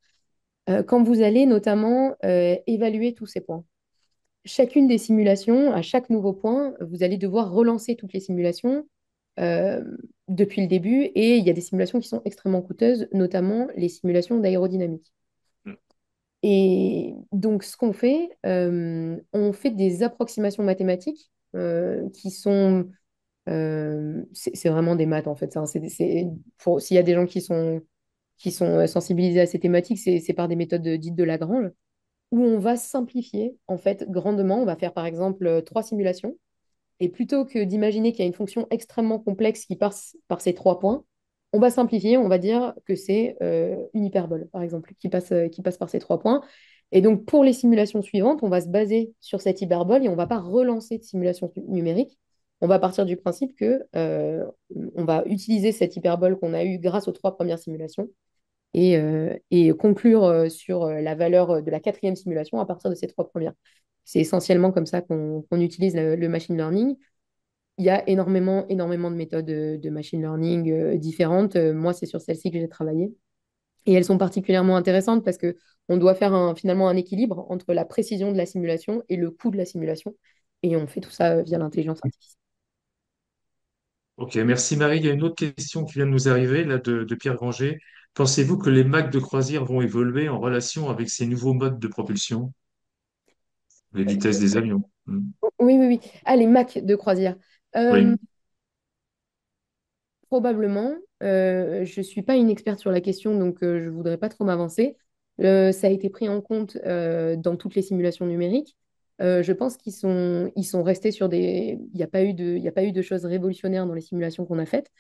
Quand vous allez notamment évaluer tous ces points. Chacune des simulations, à chaque nouveau point, vous allez devoir relancer toutes les simulations euh, depuis le début et il y a des simulations qui sont extrêmement coûteuses, notamment les simulations d'aérodynamique. Et donc, ce qu'on fait, on fait des approximations mathématiques qui sont... c'est vraiment des maths, en fait. Ça, s'il y a des gens qui sont sensibilisés à ces thématiques, c'est par des méthodes dites de Lagrange, où on va simplifier, en fait, grandement. On va faire, par exemple, trois simulations. Et plutôt que d'imaginer qu'il y a une fonction extrêmement complexe qui passe par ces trois points, on va simplifier, on va dire que c'est une hyperbole, par exemple, qui passe par ces trois points. Et donc, pour les simulations suivantes, on va se baser sur cette hyperbole et on ne va pas relancer de simulation numérique. On va partir du principe que on va utiliser cette hyperbole qu'on a eue grâce aux trois premières simulations et conclure sur la valeur de la quatrième simulation à partir de ces trois premières. C'est essentiellement comme ça qu'on utilise le machine learning. Il y a énormément de méthodes de machine learning différentes. Moi, c'est sur celle-ci que j'ai travaillé. Et elles sont particulièrement intéressantes parce que on doit faire finalement un équilibre entre la précision de la simulation et le coût de la simulation. Et on fait tout ça via l'intelligence artificielle. Ok, merci Marie. Il y a une autre question qui vient de nous arriver, là, de Pierre Granger. Pensez-vous que les Macs de croisière vont évoluer en relation avec ces nouveaux modes de propulsion, les vitesses des avions? Oui, oui, oui. Ah, les Macs de croisière. Euh, Oui. Probablement. Je ne suis pas une experte sur la question, donc je ne voudrais pas trop m'avancer. Ça a été pris en compte dans toutes les simulations numériques. Je pense ils sont restés sur des... Il y a pas eu de choses révolutionnaires dans les simulations qu'on a faites.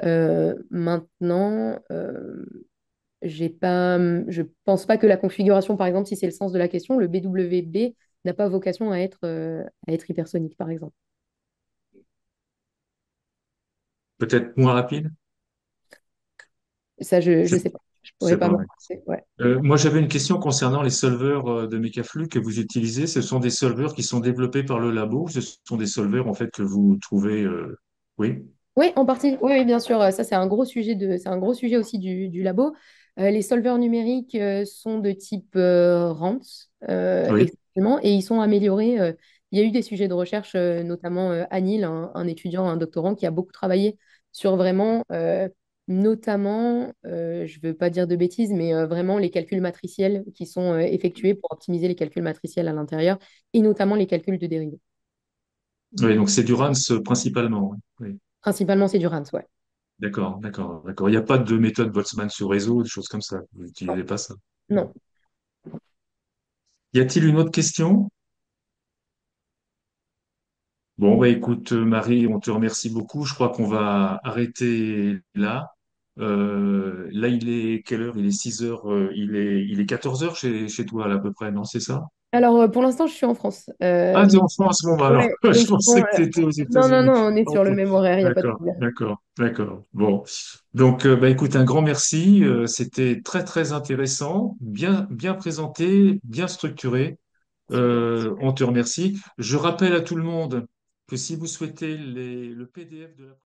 Maintenant, je pense pas que la configuration, par exemple, si c'est le sens de la question, le BWB n'a pas vocation à être hypersonique, par exemple. Peut-être moins rapide? Ça, je C'est ne sais pas. Je pourrais c'est pas pas m'en vrai. penser. Ouais. Moi, j'avais une question concernant les solveurs de Mecaflu que vous utilisez. Ce sont des solveurs qui sont développés par le labo ou ce sont des solveurs en fait que vous trouvez Oui, Oui, en partie. Oui, oui, bien sûr. Ça, c'est un gros sujet c'est un gros sujet aussi du labo. Les solveurs numériques sont de type RAND, oui, essentiellement, et ils sont améliorés. Il y a eu des sujets de recherche, notamment Anil, un étudiant, un doctorant, qui a beaucoup travaillé sur vraiment, notamment, je ne veux pas dire de bêtises, mais vraiment les calculs matriciels qui sont effectués pour optimiser les calculs matriciels à l'intérieur, et notamment les calculs de dérivés. oui. Donc c'est du RANS principalement. Oui. Oui. Principalement, c'est du RAND, ouais. D'accord, d'accord, d'accord. Il n'y a pas de méthode Boltzmann sur réseau, des choses comme ça. Vous n'utilisez pas ça. Non. Y a-t-il une autre question? Bon, bah écoute, Marie, on te remercie beaucoup. Je crois qu'on va arrêter là. Là, il est quelle heure? Il est 6 heures, il est 14 heures chez toi, là, à peu près, non? C'est ça? Alors, pour l'instant, je suis en France. Ah, t'es en France? Bon, bah alors, Ouais, je donc pensais bon, que tu étais aux non, non, États-Unis. non, on est sur Ok, le même horaire, il n'y a pas de d'accord, problème. d'accord, d'accord. Bon, donc, bah écoute, un grand merci. C'était très, très intéressant, bien, bien présenté, bien structuré. Super. On te remercie. Je rappelle à tout le monde que si vous souhaitez le PDF de la